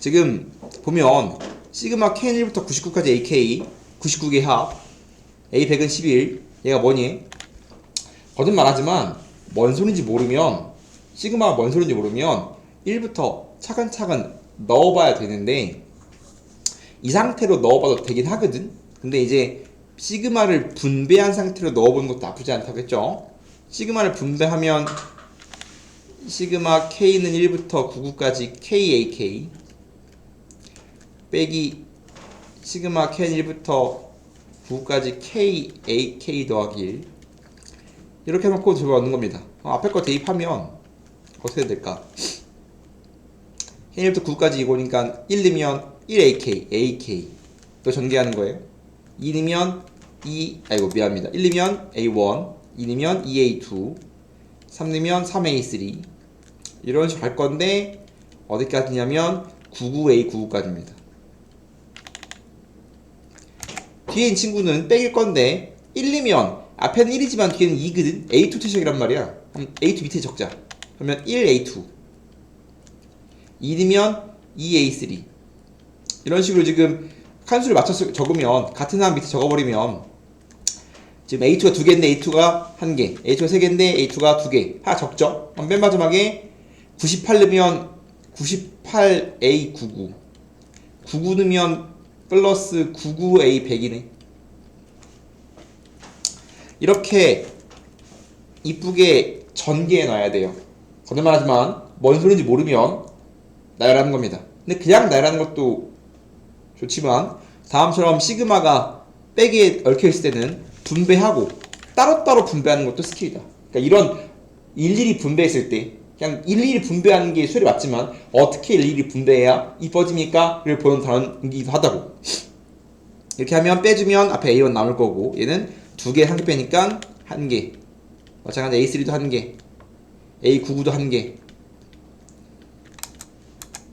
지금 보면 시그마 K1부터 99까지 AK 99개 합 A100은 11 얘가 뭐니? 거듭말하지만 뭔 소린지 모르면 시그마가 뭔 소린지 모르면 1부터 차근차근 넣어봐야 되는데 이 상태로 넣어봐도 되긴 하거든. 근데 이제 시그마를 분배한 상태로 넣어보는 것도 나쁘지 않다고 했죠. 시그마를 분배하면 시그마 K는 1부터 99까지 KAK 빼기 시그마 K는 1부터 99까지 KAK 더하기 1 이렇게 해놓고 집어넣는 겁니다. 앞에 거 대입하면 어떻게 될까? K1부터 9까지 이거니까 1 넣으면 1AK, AK 또 전개하는 거예요. 2 넣으면 2, 아이고 미안합니다. 1 넣으면 A1, 2 넣으면 2A2, 3 넣으면 3A3 이런 식으로 갈 건데 어디까지냐면 99A, 99까지입니다. 뒤에 있는 친구는 빼길 건데 1 넣으면 앞에는 1이지만 뒤에는 2거든. A2 퇴적이란 말이야. 그럼 A2 밑에 적자. 그러면 1A2 2 넣으면 2A3 이런 식으로 지금 칸수를 맞춰서 적으면 같은 항 밑에 적어버리면 지금 A2가 2개인데 A2가 1개 A2가 3개인데 A2가 2개 하나 적죠? 그럼 맨 마지막에 98 넣으면 98A99 99 넣으면 플러스 99A100이네. 이렇게 이쁘게 전개해 놔야 돼요. 거듭말하지만 뭔 소리인지 모르면 나열하는 겁니다. 근데 그냥 나열하는 것도 좋지만 다음처럼 시그마가 백에 얽혀있을 때는 분배하고 따로따로 분배하는 것도 스킬이다. 그러니까 이런 일일이 분배했을 때 그냥 일일이 분배하는 게 수열이 맞지만 어떻게 일일이 분배해야 이뻐집니까? 를 보는 단어이기도 하다고. 이렇게 하면 빼주면 앞에 A1 남을 거고 얘는 2개 1개 빼니까 1개 마찬가지 A3도 1개 A99도 1개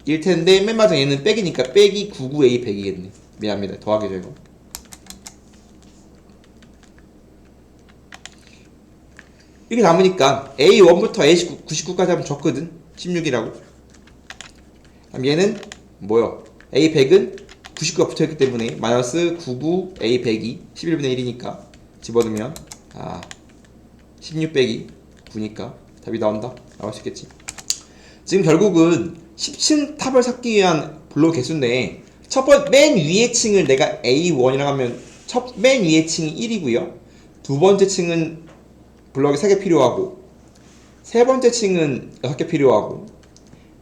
일 텐데 맨 마지막 얘는 빼기니까 빼기 99A100이겠네. 미안합니다. 더하기죠 이거. 이렇게 남으니까 A1부터 A99까지 하면 적거든. 16이라고. 그럼 얘는 뭐요? A100은 99가 붙어있기 때문에 마이너스 99A100이 11분의 1이니까 집어넣으면 16 빼기 9니까 답이 나온다. 나올 수 있겠지. 지금 결국은 10층 탑을 쌓기 위한 블록 개수인데 맨 위에 층을 내가 A1이라고 하면 맨 위에 층이 1이고요. 두 번째 층은 블럭이 3개 필요하고 세 번째 층은 6개 필요하고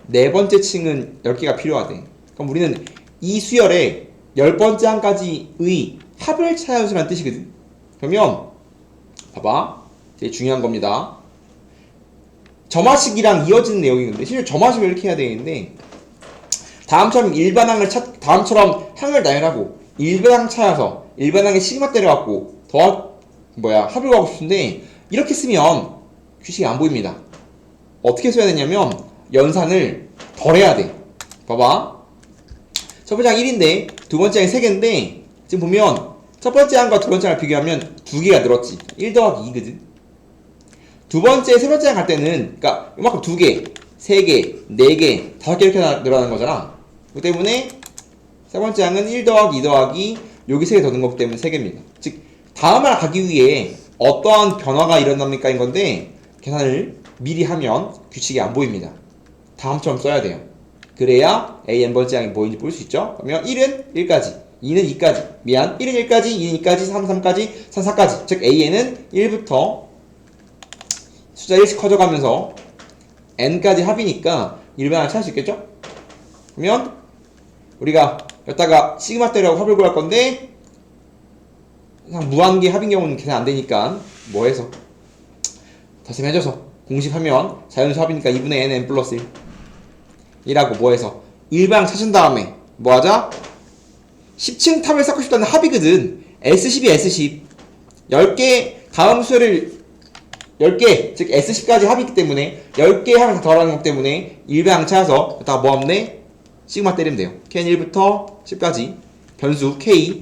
네 번째 층은 10개가 필요하대. 그럼 우리는 이 수열에 10번째 항까지의 합을 찾아주라는 뜻이거든. 그러면 봐봐. 되게 중요한 겁니다. 점화식이랑 이어지는 내용이 있는데 실제 점화식을 이렇게 해야 되는데 다음처럼 다음처럼 항을 나열하고 일반항 찾아서 일반항에 시그마 때려갖고 합을 구하고 싶은데 이렇게 쓰면 규칙이 안 보입니다. 어떻게 써야 되냐면 연산을 덜 해야 돼. 봐봐. 첫 번째 항 1인데 두 번째 항이 3개인데 지금 보면 첫 번째 항과 두 번째 항을 비교하면 2개가 늘었지. 1 더하기 2거든. 두 번째, 세 번째 항 갈 때는 그러니까 이만큼 2개, 3개, 4개, 5개 이렇게 늘어나는 거잖아. 그렇기 때문에 세 번째 항은 1 더하기 2 더하기 여기 3개 더 넣은 거기 때문에 3개입니다. 즉 다음 항을 가기 위해 어떠한 변화가 일어납니까? 인 건데 계산을 미리 하면 규칙이 안 보입니다. 다음처럼 써야 돼요. 그래야 A n번째 항이 뭐인지 볼 수 있죠. 그러면 1은 1까지, 2는 2까지, 1은 1까지, 2는 2까지, 3, 3까지, 3, 4까지. 즉 AN은 1부터 숫자 1씩 커져가면서 n까지 합이니까 일반항을 찾을 수 있겠죠? 그러면 우리가 여기다가 시그마 때려고 합을 구할 건데 그냥 무한계 합인 경우는 계산 안 되니까 뭐 해서 덧셈 해줘서 공식하면 자연수 합이니까 2분의 n 플러스 1 이라고 뭐 해서 일반항 찾은 다음에 뭐 하자? 10층 탑을 쌓고 싶다는 합이거든. S10이 S10 10개 다음 수를 10개 즉 S10까지 합이기 때문에 10개 항을 다 더하는 것 때문에 일반항 찾아서 다 뭐하면 시그마 때리면 돼요. K는 1부터 10까지 변수 K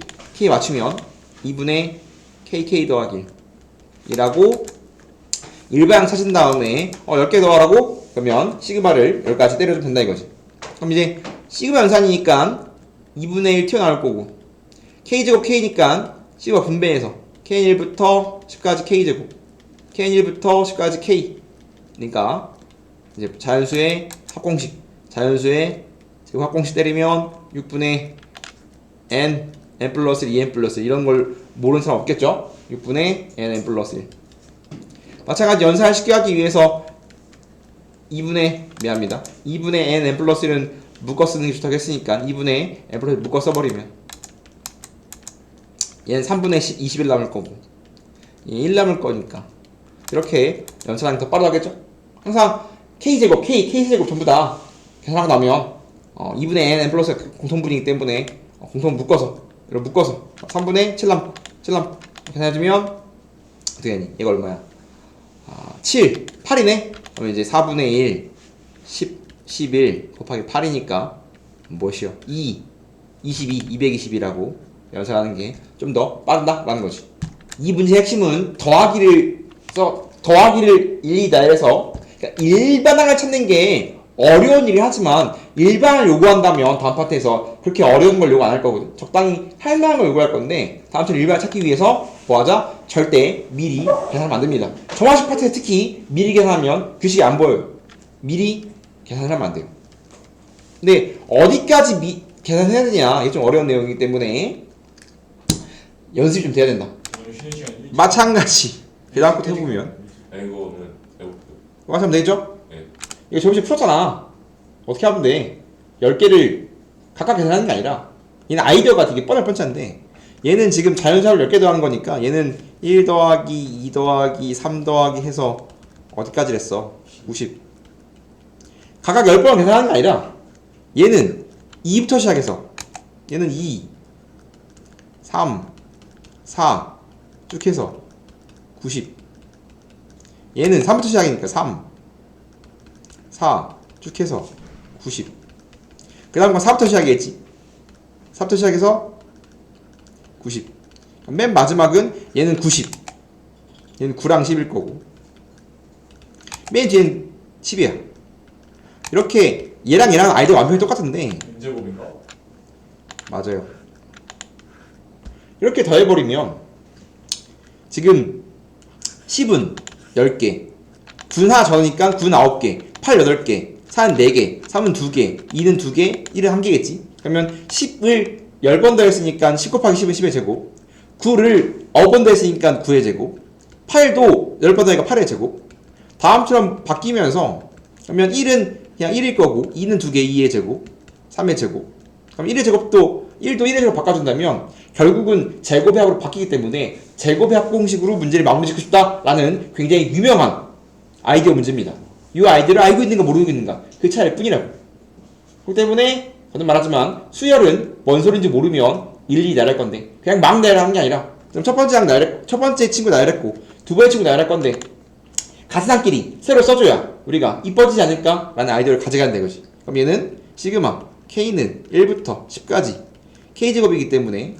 맞추면 2분의 KK 더하기 1이라고 일반항 찾은 다음에 10개 더하라고 그러면 시그마를 10까지 때려주면 된다 이거지. 그럼 이제 시그마 연산이니까 2분의 1 튀어나올 거고 K제곱 K니까 시그마 분배해서 K1부터 10까지 K제곱 K1부터 10까지 K 그러니까 이제 자연수의 합공식 자연수의 제곱 합공식 때리면 6분의 n 플러스 1 2n 플러스 1 이런 걸 모르는 사람 없겠죠? 6분의 n 플러스 1 마찬가지 연산을 쉽게 하기 위해서 2분의 n 플러스 1은 묶어 쓰는 게 좋다고 했으니까 2분의 n 플러스 1 묶어 써버리면 얘는 3분의 21 남을 거고 얘 1 남을 거니까 이렇게 연산하기 더 빠르다겠죠? 항상 K제곱, K제곱 전부 다 계산하고 나면 2분의 n 플러스 공통분이기 때문에 공통 묶어서 이렇게 묶어서 3분의 7남 계산해주면 어떻게 되니? 얘가 얼마야? 7, 8이네? 그러면 이제 4분의 1, 10, 11 곱하기 8이니까 무엇이요? 2, 22, 220이라고 연산하는 게 좀 더 빠르다라는 거지. 이 문제의 핵심은 더하기를 일일이 다해서 그러니까 일반항을 찾는 게 어려운 일이 하지만 일반항을 요구한다면 다음 파트에서 그렇게 어려운 걸 요구 안 할 거거든. 적당히 할 만한 걸 요구할 건데 다음처럼 일반항을 찾기 위해서 뭐하자? 절대 미리 계산을 안 됩니다. 점화식 파트에 특히 미리 계산하면 규칙이 안 보여요. 미리 계산을 하면 안 돼요. 근데 어디까지 계산해야 되냐? 이게 좀 어려운 내용이기 때문에 연습이 좀 돼야 된다. 마찬가지 계산부터 해보면 이거는 이거 하면 되죠? 네. 이거 저번주에 풀었잖아. 어떻게 하면 돼? 10개를 각각 계산하는 게 아니라 얘는 아이디어가 되게 뻔한데 얘는 지금 자연수를 10개 더하는 거니까 얘는 1 더하기 2 더하기 3 더하기 해서 어디까지 했어? 90 각각 10번을 계산하는 게 아니라 얘는 2부터 시작해서 얘는 2 3 4 쭉 해서 90 얘는 3부터 시작이니까 3 4 쭉 해서 90 그 다음 건 4부터 시작이겠지 4부터 시작해서 90 맨 마지막은 얘는 90 얘는 9랑 10일 거고 맨 뒤엔 10이야 이렇게 얘랑 아이디어 완전히 똑같은데 인제곱인가? 맞아요 이렇게 더해버리면 지금 10은 10개 9는 하나 적으니까 9는 9개 8, 8개 4는 4개 3은 2개 2는 2개 1은 1개겠지 그러면 10을 10번 더했으니까 10 곱하기 10은 10의 제곱 9를 9번 더했으니까 9의 제곱 8도 10번 더하니까 8의 제곱 다음처럼 바뀌면서 그러면 1은 그냥 1일 거고 2는 2개 2의 제곱 3의 제곱 그럼 1의 제곱도 1도 1의 제곱 바꿔준다면 결국은 제곱의 합으로 바뀌기 때문에 제곱의 합 공식으로 문제를 마무리 짓고 싶다라는 굉장히 유명한 아이디어 문제입니다. 이 아이디어를 알고 있는가 모르고 있는가 그 차이일 뿐이라고. 그렇기 때문에 저는 말하지만 수열은 뭔 소리인지 모르면 일일이 나열할 건데 그냥 막 나열하는 게 아니라 첫 번째 친구 나열했고 두 번째 친구 나열할 건데 같은 한끼리 새로 써줘야 우리가 이뻐지지 않을까 라는 아이디어를 가져가는 거지. 그럼 얘는 시그마 K는 1부터 10까지 K제곱이기 때문에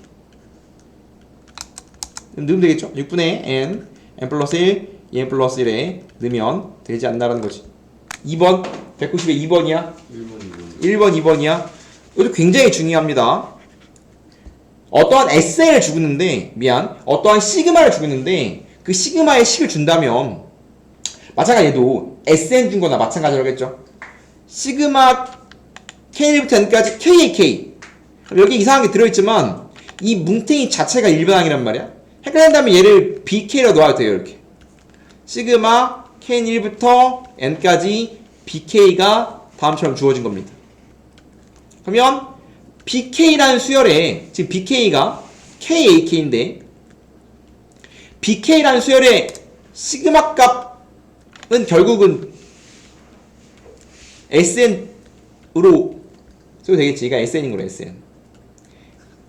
넣으면 되겠죠? 6분의 n 플러스 1 2n 플러스 1에 넣으면 되지 않나라는 거지. 2번 190에 2번이야 1번 2번이야 이것도 굉장히 중요합니다. 어떠한 SN을 주고 있는데 어떠한 시그마를 주고 있는데 그 시그마의 식을 준다면 마찬가지 얘도 SN 준 거나 마찬가지라겠죠. 시그마 K1부터 N까지 KAK 여기 이상한 게 들어있지만 이 뭉탱이 자체가 일반항이란 말이야. 헷갈린다면 얘를 BK로 놓아도 돼요. 이렇게 시그마 K1부터 N까지 BK가 다음처럼 주어진 겁니다. 그러면 BK라는 수열에 지금 BK가 KAK인데 BK라는 수열의 시그마 값은 결국은 SN으로 써도 되겠지. 이가 SN인 거래.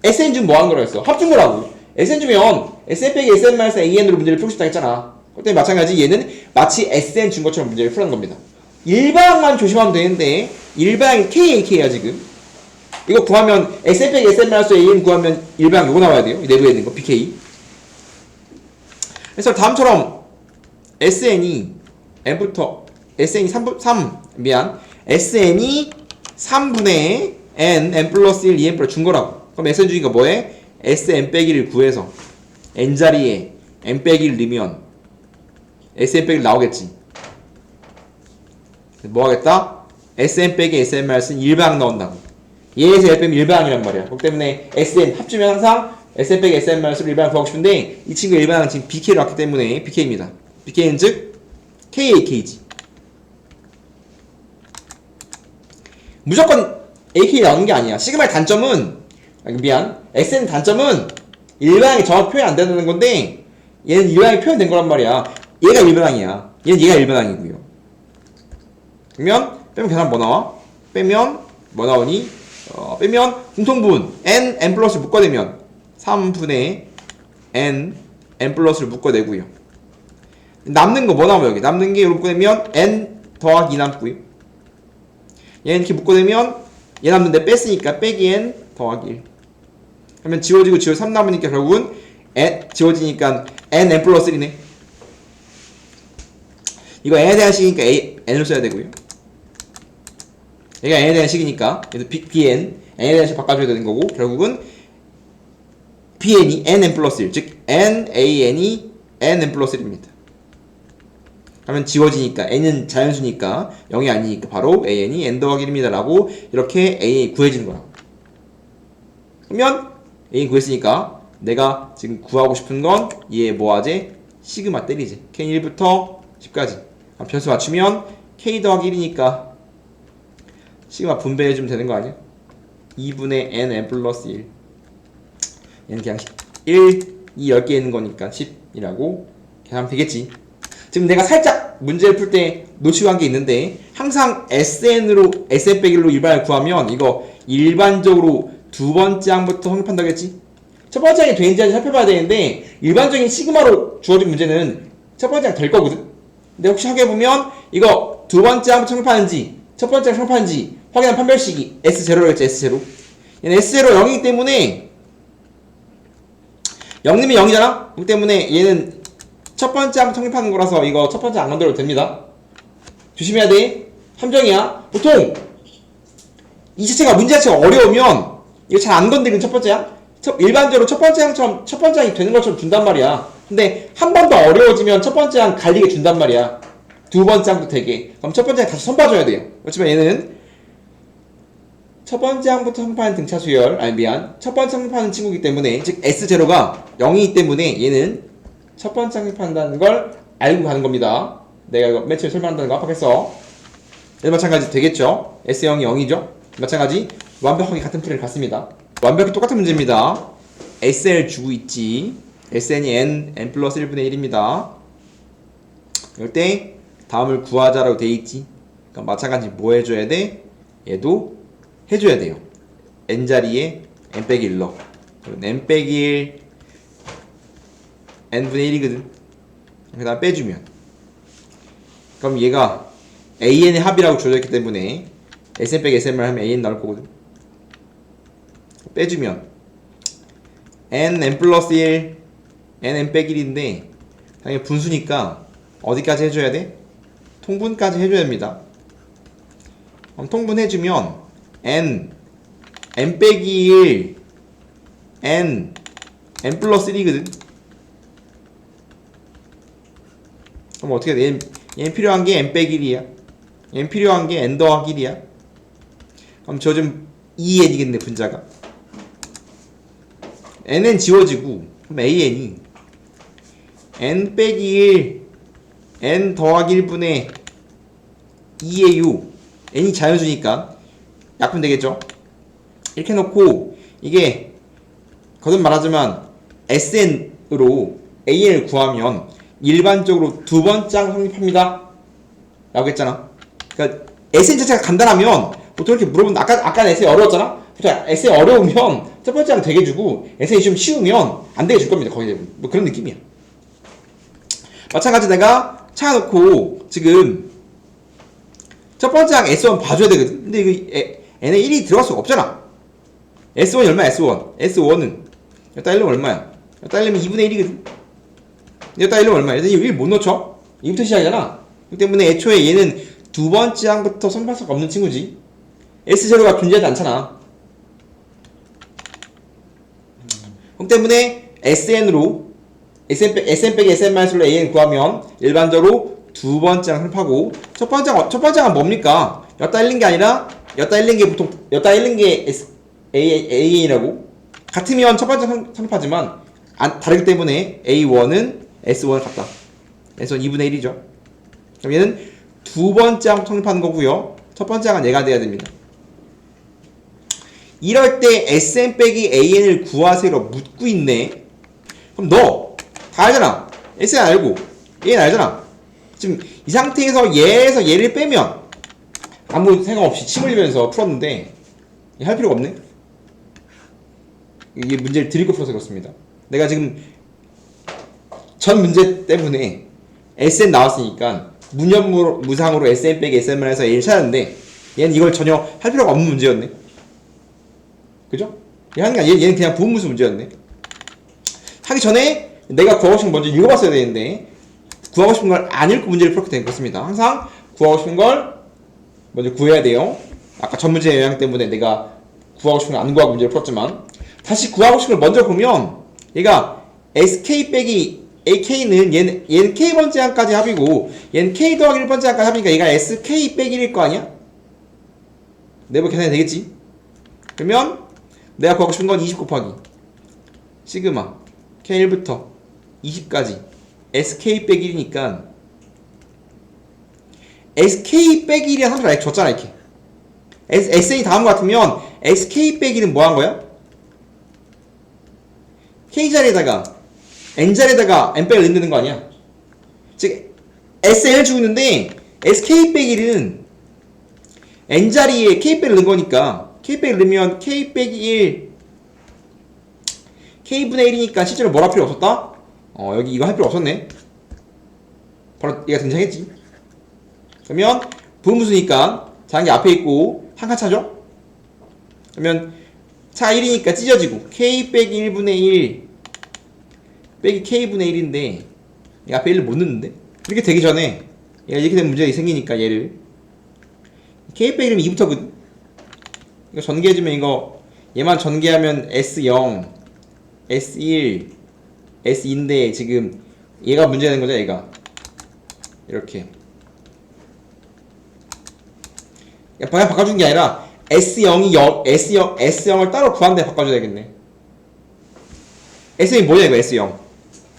SN 주면 뭐 하는 거라 했어? 합준 거라고. SN 주면 SN 빼기 SN-AN으로 문제를 풀고 싶다 했잖아. 그때 마찬가지 얘는 마치 SN 준 것처럼 문제를 푸는 겁니다. 일반항만 조심하면 되는데 일반항이 KAK야 지금. 이거 구하면 SN 빼기 SN-AN 구하면 일반항 요거 나와야 돼요. 내부에 있는 거 BK. 그래서 다음처럼 SN이 SN이 3 SN이 3분의 n 플러스 1, 2n 플러스 준 거라고. 그럼 sn 주니까 뭐해? sn 빼기 1을 구해서 n 자리에 n 빼기 1 넣으면 sn 빼기 1 나오겠지. 뭐 하겠다? sn 빼기 sn 마이너스 1방 나온다고. 얘에서 1 빼면 1방이란 말이야. 그렇기 때문에 sn 합주면 항상 sn 빼기 sn 마이너스 1방 구하고 싶은데 이 친구의 1방은 지금 bk로 왔기 때문에 bk입니다. bk는 즉 kak지. 무조건 ak 나오는 게 아니야. 시그마의 단점은 미안 sn 단점은 1방이 정확히 표현 안 된다는 건데 얘는 1방이 표현된 거란 말이야. 얘가 1방이야. 얘는 얘가 1방이고요. 그러면 빼면 계산 뭐 나와? 빼면 뭐 나오니? 빼면 공통분 n 플러스를 묶어내면 3분의 n 플러스를 묶어내고요. 남는 거 뭐 나와요? 여기 남는 게 이렇게 묶어내면 n 더하기 2 남고요. 얘는 이렇게 묶어내면 얘 남는데 뺐으니까 빼기 n 더하기 1. 그러면 지워지고 3 남으니까 결국은 지워지니까 n 플러스 1이네. 이거 n에 대한 식이니까 n을 써야 되고요. 얘가 n에 대한 식이니까 얘도 bn n에 대한 식 바꿔줘야 되는 거고 결국은 bn이 n 플러스 1 즉 nan이 n 플러스 1입니다. 그러면 지워지니까 n은 자연수니까 0이 아니니까 바로 an이 n 더하기 1입니다 라고 이렇게 a 구해지는 거야. 그러면 a 구했으니까 내가 지금 구하고 싶은 건 얘 뭐하지? 시그마 때리지. k 1부터 10까지 변수 맞추면 k 더하기 1이니까 시그마 분배해주면 되는 거 아니야? 2분의 n 플러스 1 얘는 그냥 1, 2, 10개 있는 거니까 10이라고 계산하면 되겠지. 지금 내가 살짝 문제를 풀 때 놓치고 한 게 있는데 항상 sn 빼기 1로 일반을 구하면 이거 일반적으로 두 번째 항부터 성립한다고 했지? 첫 번째 항이 되는지 아닌지 살펴봐야 되는데 일반적인 시그마로 주어진 문제는 첫 번째 항 될 거거든? 근데 혹시 확인해보면 이거 두 번째 항부터 성립하는지 첫 번째 항 성립하는지 확인한 판별식이 S0로 했지. S0 얘는 S0 0이기 때문에 0이면 0이잖아? 그렇기 때문에 얘는 첫 번째 항 성립하는 거라서 이거 첫 번째 안 만들어도 됩니다. 조심해야 돼. 함정이야. 보통 이 자체가 문제 자체가 어려우면 이거 잘 안 건드리는 첫 번째 항 일반적으로 첫 번째 항처럼 첫 번째 항이 되는 것처럼 준단 말이야. 근데 한 번 더 어려워지면 첫 번째 항 갈리게 준단 말이야. 두 번째 항도 되게. 그럼 첫 번째 항 다시 손봐줘야 돼요. 그렇지만 얘는 첫 번째 항부터 성립하는 등차 수열 첫 번째 성립하는 친구이기 때문에 즉 S0가 0이기 때문에 얘는 첫 번째 성립한다는 걸 알고 가는 겁니다. 내가 이거 맨 처음에 설명한다는 거 압박했어. 얘도 마찬가지 되겠죠. S0이 0이죠. 마찬가지 완벽하게 같은 풀이를 갔습니다. 완벽히 똑같은 문제입니다. SL 주고 있지. SN이 n 플러스 1분의 1입니다. 이럴 때 다음을 구하자라고 돼 있지. 그러니까 마찬가지 뭐 해줘야 돼? 얘도 해줘야 돼요. n 자리에 n 빼기 1 넣어. n 빼기 1 n분의 1이거든. 그 다음 빼주면 그럼 얘가 an의 합이라고 주어져 있기 때문에 sn 빼기 sn을 하면 an 나올 거거든. 빼주면 n 플러스 1 n 빼기 1인데 당연히 분수니까 어디까지 해줘야 돼? 통분까지 해줘야 됩니다. 그럼 통분해주면 n 빼기 1 n 플러스 1이거든. 그럼 어떻게 돼? 얘는 필요한 게 n 빼기 1이야. 얘는 필요한 게 n 더하기 1이야. 그럼 저 좀 2n이겠네 분자가. n은 지워지고 그럼 an이 n 빼기 1 n 더하기 1분의 2에요. n이 자연수니까 약분 되겠죠. 이렇게 놓고 이게 거듭 말하지만 sn으로 an을 구하면 일반적으로 두 번째 항 성립합니다 라고 했잖아. 그러니까 SN 자체가 간단하면 보통 이렇게 물어보는데 아까 SN 어려웠잖아. 보통 SN 어려우면 첫 번째 항 되게 주고 SN이 좀 쉬우면 안 되게 줄 겁니다. 거의 대부분 뭐 그런 느낌이야. 마찬가지 내가 찾아놓고 지금 첫 번째 항 S1 봐줘야 되거든. 근데 이거 N에 1이 들어갈 수가 없잖아. S1이 얼마야? S1은 여기다 1면 얼마야? 여기다 1면 2분의 1이거든. 여기다 1면 얼마야? 여기다 1 못 넣죠? 2부터 시작이잖아. 그렇기 때문에 애초에 얘는 두 번째 항부터 선발수가 없는 친구지. S0가 존재하지 않잖아. 그렇기 때문에 SN으로 SN 빼기 SN-1로 AN 구하면 일반적으로 두 번째 항 선입하고 첫 번째 항은 뭡니까? 였다 1린 게 아니라 였다 1린 게 보통 였다 1린 게 AN이라고 같으면 첫 번째 선입하지만 다르기 때문에 A1은 S1을 같다. S1 2분의 1이죠. 그럼 얘는 두 번째 항 성립하는 거고요. 첫 번째 항은 얘가 돼야 됩니다. 이럴 때 SN 빼기 AN을 구하세요 묻고 있네. 그럼 너 다 알잖아. SN 알고 AN 알잖아. 지금 이 상태에서 얘에서 얘를 빼면 아무 생각 없이 침 흘리면서 풀었는데 할 필요가 없네. 이게 문제를 드리고 풀어서 그렇습니다. 내가 지금 전 문제 때문에 SN 나왔으니까 무상으로 SN 빼기 SN만 해서 A를 찾았는데 얘는 이걸 전혀 할 필요가 없는 문제였네. 그죠? 얘는 그냥 부분무수 문제였네. 하기 전에 내가 구하고 싶은 걸 먼저 읽어봤어야 되는데 구하고 싶은 걸 안 읽고 문제를 풀었기 때문에 그렇습니다. 항상 구하고 싶은 걸 먼저 구해야 돼요. 아까 전 문제의 영향 때문에 내가 구하고 싶은 걸 안 구하고 문제를 풀었지만 다시 구하고 싶은 걸 먼저 보면 얘가 SK 빼기 AK는 얘는 K번째 항까지 합이고 얘는 K 더하기 1번째 항까지 합이니까 얘가 SK 빼기 1일 거 아니야? 내부 계산이 되겠지? 그러면 내가 구하고 싶은 건 20 곱하기 시그마 K1부터 20까지 SK 빼기 1이니까 SK 빼기 1이란 함수를 아예 줬잖아 이렇게. SN이 다음과 같으면 SK 빼기 1은 뭐 한 거야? K자리에다가 N자리에다가 N백을 넣는 거 아니야? 즉 SN을 주고 있는데 SK 빼기 1은 N자리에 K백을 넣은 거니까 K백을 넣으면 K 빼기 1 K분의 1이니까 실제로 뭘 할 필요 없었다? 여기 이거 할 필요 없었네. 바로 얘가 등장했지. 그러면 부분무수니까 작은 게 앞에 있고 한 칸 차죠? 그러면 차 1이니까 찢어지고 K 빼기 1분의 1 빼기 K분의 1인데 얘 앞에 1을 못 넣는데 이렇게 되기 전에 얘가 이렇게 된 문제가 생기니까 얘를 K 빼기 1이면 2부터거든. 이거 전개해주면 이거 얘만 전개하면 S0 S1 S2인데 지금 얘가 문제가 된 거죠. 얘가 이렇게 방향 바꿔준 게 아니라 S0을 따로 구한데 바꿔줘야 되겠네. S0이 뭐냐 이거 S0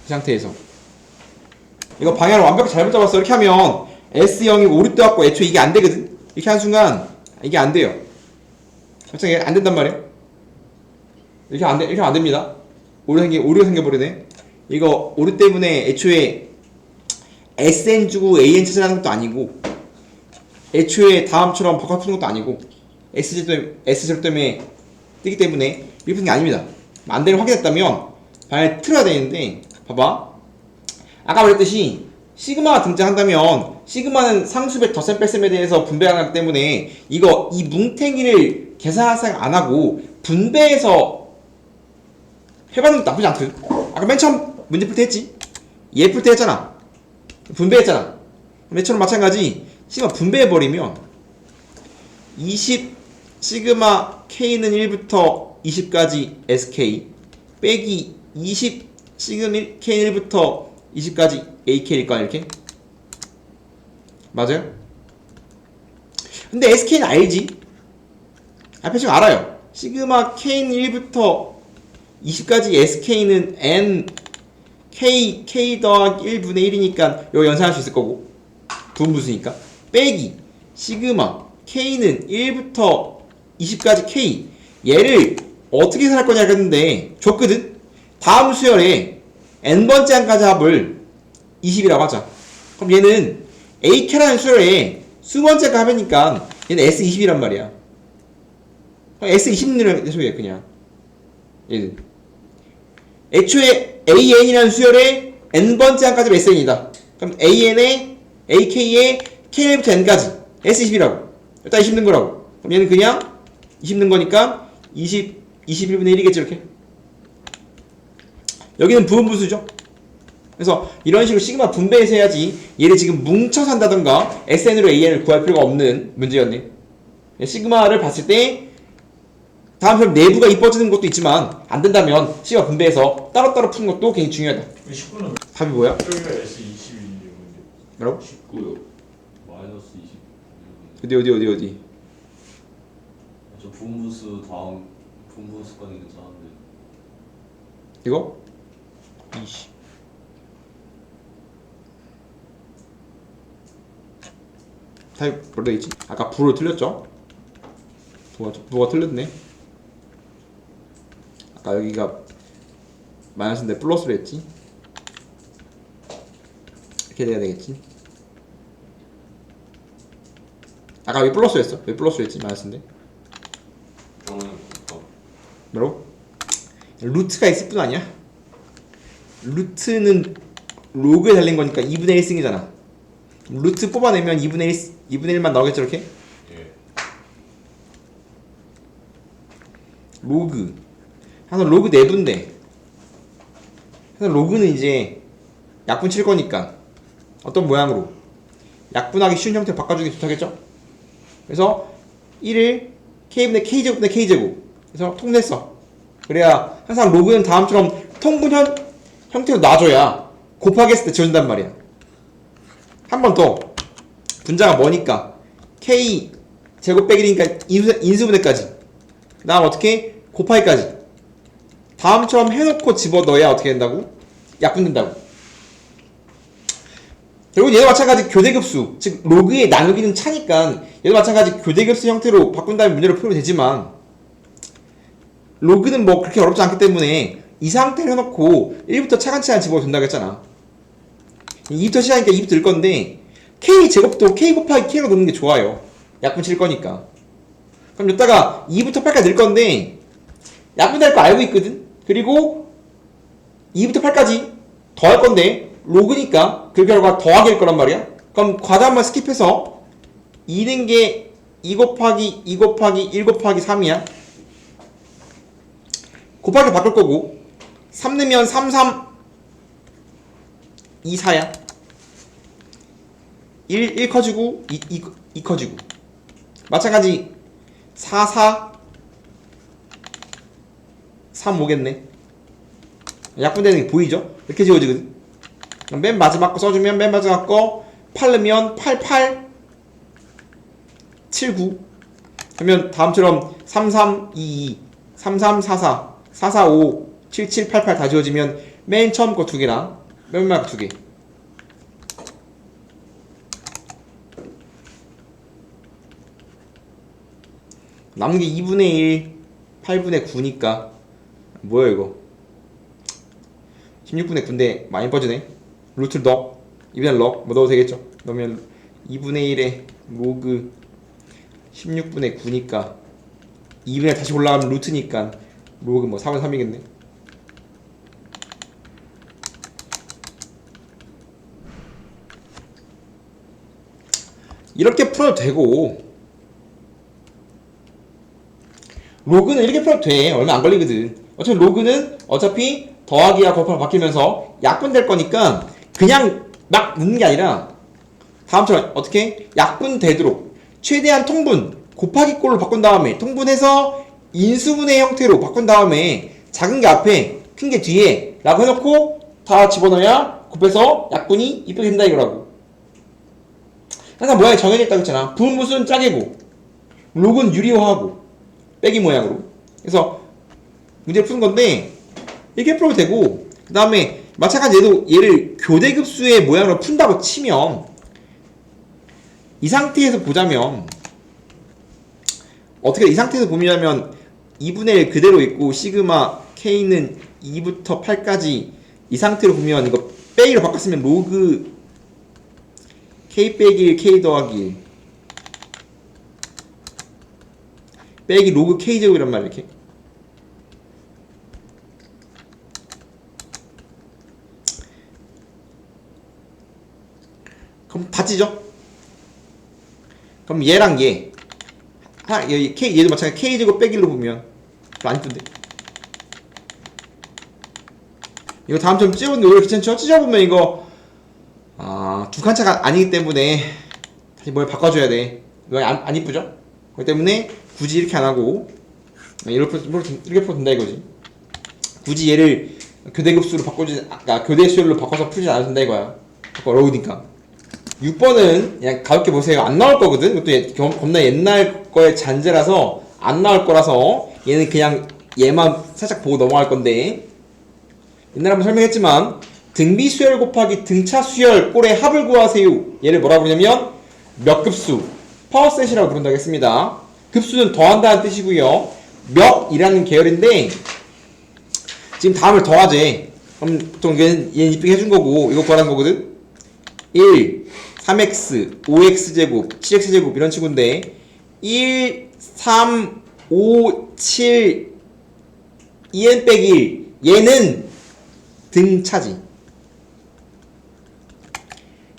이 상태에서 이거 방향을 완벽히 잘못 잡았어. 이렇게 하면 S0이 오류도 갖고 애초에 이게 안 되거든. 이렇게 하는 순간 이게 안 돼요. 갑자기 안 된단 말이야. 이렇게 안 됩니다. 오류가 생겨버리네. 이거 오류 때문에 애초에 SN 주고 AN 찾으라는 것도 아니고 애초에 다음처럼 바꿔 푸는 것도 아니고 S제로 때문에 뜨기 때문에 이렇게 푸는 게 아닙니다. 안 되는 확인했다면 방향을 틀어야 되는데 봐봐. 아까 말했듯이 시그마가 등장한다면 시그마는 상수배 덧셈 뺄셈에 대해서 분배하기 때문에 이 뭉탱이를 계산할 생각 안 하고 분배해서 해봤는 것도 나쁘지 않거든. 아까 맨 처음 문제 풀 때 했지? 얘 풀 때 했잖아. 분배했잖아. 맨 처음 마찬가지 시그마 분배해버리면 20 시그마 K는 1부터 20까지 SK 빼기 20 시그마 K는 1부터 20까지 AK일 거야 이렇게? 맞아요? 근데 SK는 알지? 앞에 지금 알아요. 시그마 K는 1부터 20까지 SK는 N K 더하기 1분의 1이니까 이거 연산할 수 있을 거고 부분무수니까 빼기 시그마 K는 1부터 20까지 K 얘를 어떻게 계산할 거냐 했는데 줬거든? 다음 수열에 N번째 항까지 합을 20이라고 하자. 그럼 얘는 AK라는 수열에 수번째가 합이니까 얘는 S20이란 말이야. S20이라는 소리야 그냥. 얘는 애초에 AN이라는 수열에 N번째 항까지 SN이다. 그럼 AN에 AK에 K부터 N까지 S20이라고. 일단 20 넣은 거라고. 그럼 얘는 그냥 20 넣은 거니까 21분의 1이겠지 이렇게. 여기는 부분무수죠. 그래서 이런 식으로 시그마 분배해서 해야지 얘를 지금 뭉쳐서 한다던가 SN으로 AN을 구할 필요가 없는 문제였네. 시그마를 봤을 때 다음처럼 내부가 이뻐지는 것도 있지만 안 된다면 C가 분배해서 따로따로 푸는 것도 굉장히 중요하다. 19는 답이 뭐야? 여기가 S21이요. 뭐라고? 19요. 마이너스 20. 어디? 저 분분수 다음 분분수까지 괜찮은데. 이거? 20. 답이 뭐라 되겠지? 아까 불을 틀렸죠? 누가 틀렸네? 아까 여기가 마이너스인데 플러스로 했지? 이렇게 돼야 되겠지? 아까 왜 플러스로 했어? 왜 플러스로 했지? 마이너스인데? 저는 뭐라고? 루트가 있을 뿐 아니야? 루트는 로그에 달린 거니까 2분의 1승이잖아. 루트 뽑아내면 2분의 1만 나오겠죠, 이렇게? 예. 로그. 항상 로그 내분데. 항상 로그는 이제 약분 칠 거니까 어떤 모양으로 약분하기 쉬운 형태로 바꿔주기 좋다겠죠? 그래서 1을 k분의 k제곱분의 k제곱. 그래서 통분했어. 그래야 항상 로그는 다음처럼 통분형 형태로 놔줘야 곱하기 했을 때 지워진단 말이야. 한 번 더. 분자가 뭐니까 k 제곱 빼기 1이니까 인수분해까지. 그 다음 어떻게? 곱하기까지. 다음처럼 해놓고 집어넣어야 어떻게 된다고? 약분된다고. 결국 얘도 마찬가지 교대급수, 즉 로그의 나누기는 차니까 얘도 마찬가지 교대급수 형태로 바꾼 다음에 문제를 풀면 되지만 로그는 뭐 그렇게 어렵지 않기 때문에 이 상태를 해놓고 1부터 차근차근 집어도 된다고 했잖아. 2부터 시작하니까 2부터 일 건데 k 제곱도 k 곱하기 k로 넣는 게 좋아요. 약분 칠 거니까. 그럼 여기다가 2부터 8까지 넣을 건데 약분될 거 알고 있거든? 그리고 2부터 8까지 더할 건데 로그니까 그 결과 더하기일 거란 말이야. 그럼 과다한번 스킵해서 2는 게 2 곱하기 2 곱하기 1 곱하기 3이야. 곱하기 바꿀 거고 3 넣으면 3, 3, 2, 4야. 1 커지고 2 커지고 마찬가지 4, 4, 3 오겠네. 약분되는 게 보이죠? 이렇게 지워지거든. 그럼 맨 마지막 거 써주면 맨 마지막 거 8 넣으면 8, 8, 7, 9 그러면 다음처럼 3, 3, 2, 2, 3, 3, 4, 4, 4, 4, 5, 7, 7, 8, 8 다 지워지면 맨 처음 거 두 개랑 맨 마지막 두 개. 남은 게 2분의 1, 8분의 9니까 뭐야 이거 16분의 9인데 많이 빠지네. 루트를 넣어 2분의 1 넣어 뭐 넣어도 되겠죠. 넣으면 2분의 1에 로그 16분의 9니까 2분의 1 다시 올라가면 루트니까 로그 뭐 4분의 3이겠네. 이렇게 풀어도 되고 로그는 이렇게 풀어도 돼. 얼마 안 걸리거든. 어차피 로그는 어차피 더하기와 곱하기 바뀌면서 약분될 거니까 그냥 막 넣는 게 아니라 다음처럼 어떻게? 약분되도록 최대한 통분 곱하기 꼴로 바꾼 다음에 통분해서 인수분해 형태로 바꾼 다음에 작은 게 앞에 큰 게 뒤에 라고 해놓고 다 집어넣어야 곱해서 약분이 이쁘게 된다 이거라고. 항상 모양이 정해져 있다고 했잖아. 분무수는 짜개고 로그는 유리화하고 빼기 모양으로. 그래서 문제를 푸는 건데 이렇게 풀어도 되고 그 다음에 마찬가지 얘를 교대급수의 모양으로 푼다고 치면 이 상태에서 보자면 어떻게 이 상태에서 보면 2분의 1 그대로 있고 시그마 k는 2부터 8까지 이 상태로 보면 이거 빼기로 바꿨으면 로그 k 빼기 1 k 더하기 1 빼기 로그 k제곱이란 말이야. 이렇게 그럼 다 찢어. 그럼 얘랑 얘 얘도 마찬가지 k제곱 빼기로 보면 안 이쁜데 이거 다음처럼 찢어보는 게 오히려 괜찮죠? 찢어보면 이거 두 칸차가 아니기 때문에 다시 뭘 바꿔줘야 돼. 이거 안 이쁘죠? 그렇기 때문에 굳이 이렇게 안 하고 이렇게 풀어도 된다 이거지. 굳이 얘를 교대급수로 교대 수열로 바꿔서 풀지 않아도 된다 이거야. 어려우니까. 6번은 그냥 가볍게 보세요. 안 나올 거거든. 이것도 겁나 옛날 거의 잔재라서 안 나올 거라서 얘는 그냥 얘만 살짝 보고 넘어갈 건데, 옛날에 한번 설명했지만 등비 수열 곱하기 등차 수열 꼴의 합을 구하세요. 얘를 뭐라고 부르냐면 몇 급수, 파워셋이라고 부른다고 했습니다. 급수는 더한다는 뜻이고요. 몇이라는 계열인데 지금 다음을 더하재. 그럼 보통 얘는 이쁘게 해준 거고 이거 구하는 거거든. 1, 3x, 5x제곱, 7x제곱 이런 친구인데 1, 3, 5, 7, 2n 빼기 1 얘는 등차지.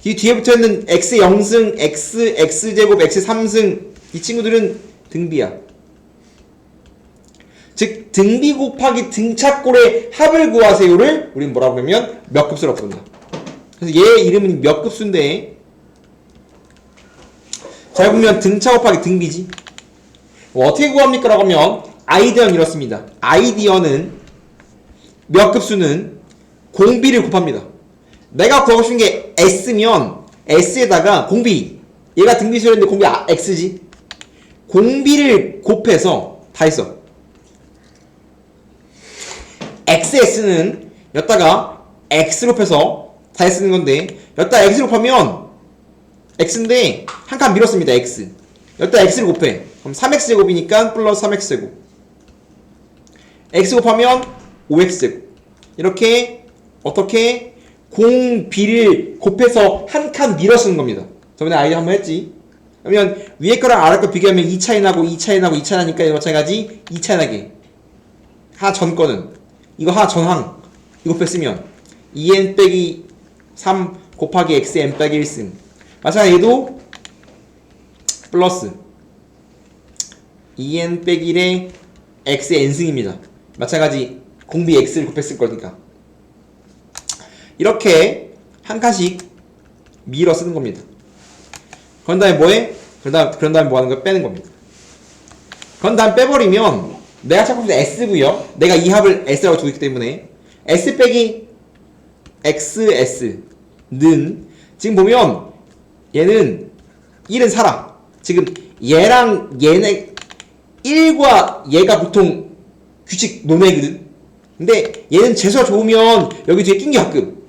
이 뒤에 붙어있는 x 0승, x, x제곱, x 3승 이 친구들은 등비야. 즉 등비 곱하기 등차꼴의 합을 구하세요를 우리는 뭐라고 하면 몇 급수라고 부른다. 그래서 얘 이름은 몇 급수인데 잘 보면 등차 곱하기 등비지. 어떻게 구합니까? 라고 하면 아이디어는 이렇습니다. 아이디어는 몇 급수는 공비를 곱합니다. 내가 구하고 싶은 게 S면 S에다가 공비, 얘가 등비수열인데 공비 X지. 공비를 곱해서 다 했어. XS는 여기다가 X로 곱해서 다 쓰는 건데 여기다 X로 곱하면 X인데 한 칸 밀었습니다. X 여기다 X를 곱해. 그럼 3X제곱이니까 플러스 3X제곱, X 곱하면 5X제곱. 이렇게 어떻게 공비를 곱해서 한 칸 밀어 쓰는 겁니다. 저번에 아이디어 한번 했지. 그러면 위에 거랑 아래 거 비교하면 2 차이 나고 2 차이 나고 2 차이 나니까 이거 마찬가지 2 차이 나게. 하나 전 거는 이거 하나 전항 이거 뺐으면 2n 빼기 3 곱하기 x n 빼기 1승. 마찬가지 얘도 플러스 2n 빼기 1에 x n승입니다. 마찬가지 공비 x를 곱했을 거니까. 이렇게 한 칸씩 밀어 쓰는 겁니다. 그런 다음에 뭐해? 그런 다음에 뭐 하는 거야? 빼는 겁니다. 그런 다음에 빼버리면 내가 찾고 싶은 S고요. 내가 이 합을 S라고 주고 있기 때문에 S 빼기 XS는 지금 보면 얘는 1은 살아. 지금 얘랑 얘네 1과 얘가 보통 규칙 논외거든. 근데 얘는 재수가 좋으면 여기 뒤에 낑겨 가끔.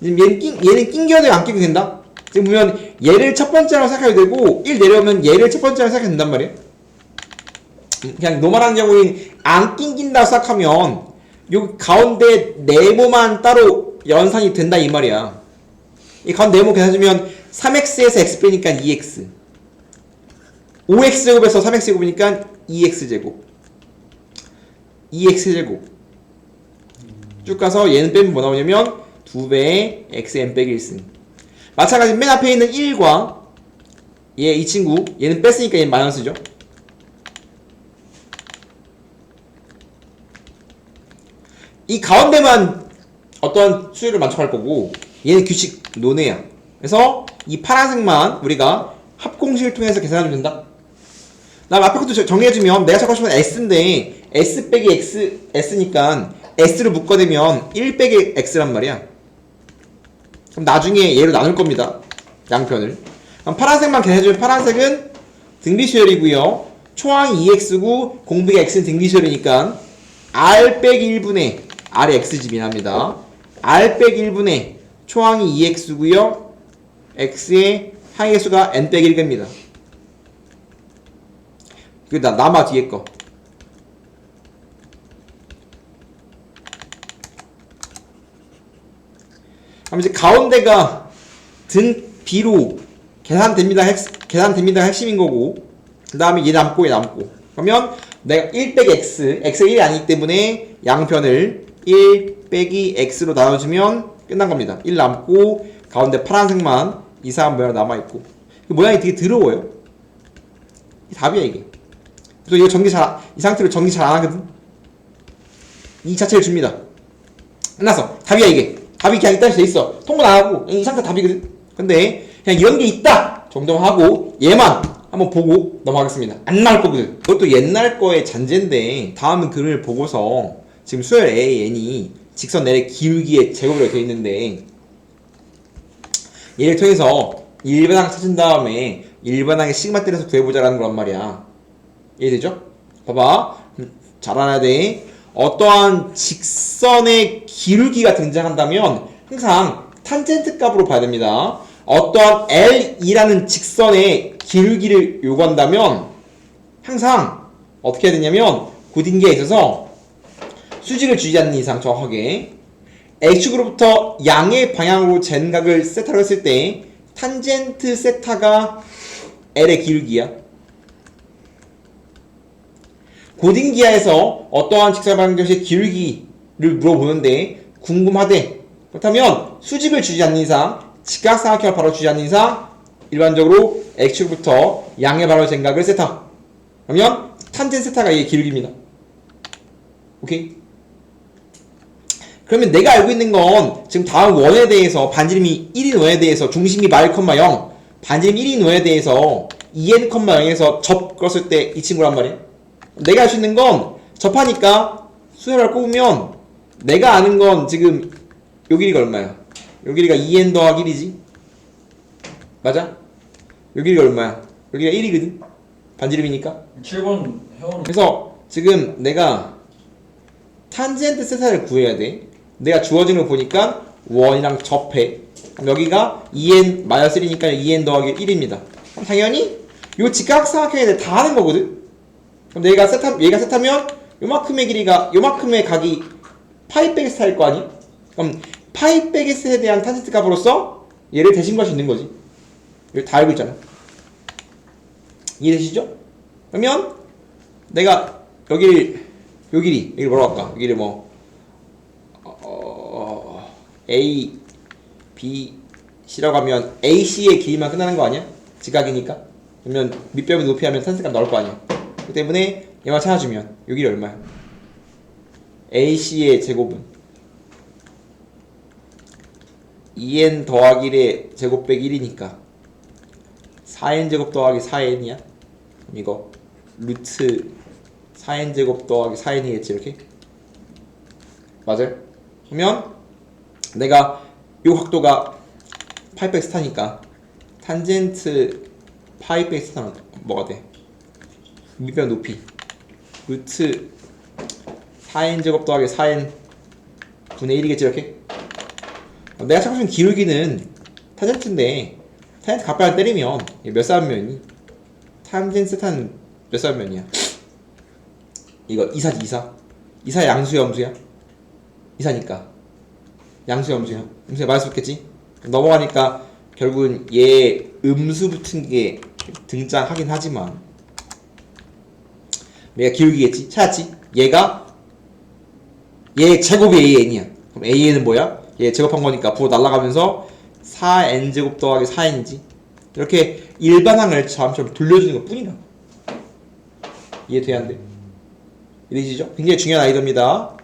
지금 얘는 낑겨야 되고 안 낑겨도 된다. 지금 보면 얘를 첫 번째로 생각해도 되고 1 내려오면 얘를 첫 번째로 생각해도 된단 말이야. 그냥 노멀한 경우엔 안 낑긴다고 생각하면 요 가운데 네모만 따로 연산이 된다 이 말이야. 이 가운데 네모 계산해주면 3x에서 x 빼니까 2x, 5x제곱에서 3x제곱이니까 2x제곱, 2x제곱 쭉 가서 얘는 빼면 뭐 나오냐면 2배의 xn 빼기 1승. 마찬가지 맨 앞에 있는 1과 얘 이 친구 얘는 뺐으니까 얘는 마이너스죠. 이 가운데만 어떤 수율을 만족할 거고 얘는 규칙 논외야. 그래서 이 파란색만 우리가 합공식을 통해서 계산하면 된다. 다음 앞에 것도 정리해주면 내가 찾고 싶은 건 S인데 S 빼기 X, S니까 S를 묶어내면 1 빼기 X란 말이야. 그럼 나중에 얘로 나눌 겁니다. 양편을. 그럼 파란색만 계산해주면 파란색은 등비수열이고요. 초항이 2X고 공비가 X는 등비수열이니까 R 빼기 1분의 R의 X집이 납니다. R 빼기 1분의 초항이 2X고요. X의 항의 수가 N 빼기 1입니다. 그리고 남아 뒤에 거. 그럼 이제 가운데가 등 B로 계산됩니다 핵심인 거고, 그 다음에 얘 남고 얘 남고. 그러면 내가 1 빼기 X, X가 1이 아니기 때문에 양편을 1 빼기 X로 나눠주면 끝난 겁니다. 1 남고 가운데 파란색만 이상한 모양 남아있고. 모양이 되게 더러워요. 이 답이야 이게. 그래서 이거 이 상태로 전기 잘 안 하거든. 이 자체를 줍니다. 끝났어. 답이야 이게. 답이 그냥 있다 돼 있어. 통분 안 하고 이 상태 답이거든. 근데 그냥 이런 게 있다 정도만 하고 얘만 한번 보고 넘어가겠습니다. 안 나올 거거든. 그것도 옛날 거의 잔재인데 다음 글을 보고서 지금 수열 A, N이 직선 L의 기울기의 제곱으로 되어 있는데 얘를 통해서 일반항 찾은 다음에 일반항의 시그마 때려서 구해보자라는 거란 말이야. 이해되죠? 봐봐. 잘 알아야 돼. 어떠한 직선의 기울기가 등장한다면 항상 탄젠트 값으로 봐야 됩니다. 어떠한 L2라는 직선의 기울기를 요구한다면 항상 어떻게 해야 되냐면 고딩기에 있어서 수직을 주지 않는 이상 정확하게 X축으로부터 양의 방향으로 젠각을 세타로 했을 때 탄젠트 세타가 L의 기울기야. 고딩기하에서 어떠한 직사방정식의 기울기를 물어보는데 궁금하대. 그렇다면 수직을 주지 않는 이상, 직각삼각형을 바로 주지 않는 이상 일반적으로 X축부터 양의 바로 젠각을 세타. 그러면 탄젠트 세타가 얘의 기울기입니다. 오케이? 그러면 내가 알고 있는 건 지금 다음 원에 대해서 반지름이 1인 원에 대해서 중심이 마일, 0 반지름 1인 원에 대해서 2n, 0에서 접 걸었을 때 이 친구란 말이야. 내가 알 수 있는 건 접하니까 수열을 꼽으면 내가 아는 건 지금 요 길이가 얼마야? 요 길이가 2n 더하기 1이지? 맞아? 요 길이가 얼마야? 요 길이가 1이거든? 반지름이니까? 7번 회원. 그래서 지금 내가 탄젠트 세타를 구해야 돼. 내가 주어진 걸 보니까 원이랑 접해. 그럼 여기가 2n 마이너스 1이니까 2n 더하기 1입니다. 그럼 당연히 요 직각삼각형에 대해 다 하는 거거든? 그럼 얘가 세타면 요만큼의 길이가 요만큼의 각이 파이 빼기 스타일 거 아니야? 그럼 파이 빼기 스에 대한 탄젠트 값으로서 얘를 대신 구할 수 있는 거지. 여기 다 알고 있잖아. 이해되시죠? 그러면 내가 요 길이 뭐라고 할까? 여기를 뭐 A, B, C라고 하면 AC의 길이만 끝나는 거 아니야? 직각이니까. 그러면 밑변의 높이 하면 탄젠트 값 나올 거 아니야? 그 때문에 얘만 찾아주면 요 길이 얼마야? AC의 제곱은 2n 더하기 1의 제곱 빼기 1이니까 4n 제곱 더하기 4n이야? 그럼 이거 루트 4n 제곱 더하기 4n이겠지 이렇게? 맞아요? 그러면 내가 요 각도가 파이백 스타니까 탄젠트 파이백 스타는 뭐가 돼? 밑변 높이 루트 4n 제곱 더하기 4n 분의 1이겠지 이렇게? 내가 찾고 싶은 기울기는 탄젠트인데 탄젠트 값을 때리면 몇 사분면이니? 탄젠트 세타는 몇 사분면이야? 이거 2사지 2사. 2사 양수야 음수야? 2사니까 양수야 음수야? 음수야 맞을 수 있겠지? 넘어가니까 결국은 얘 음수 붙은 게 등장하긴 하지만 얘가 기울기겠지? 찾았지? 얘가 얘 제곱이 AN이야. 그럼 AN은 뭐야? 얘 제곱한 거니까 부호 날아가면서 4n 제곱 더하기 4n이지. 이렇게 일반항을 점점 돌려주는 것 뿐이라. 이해돼야 안 돼? 이해되시죠? 굉장히 중요한 아이디어입니다.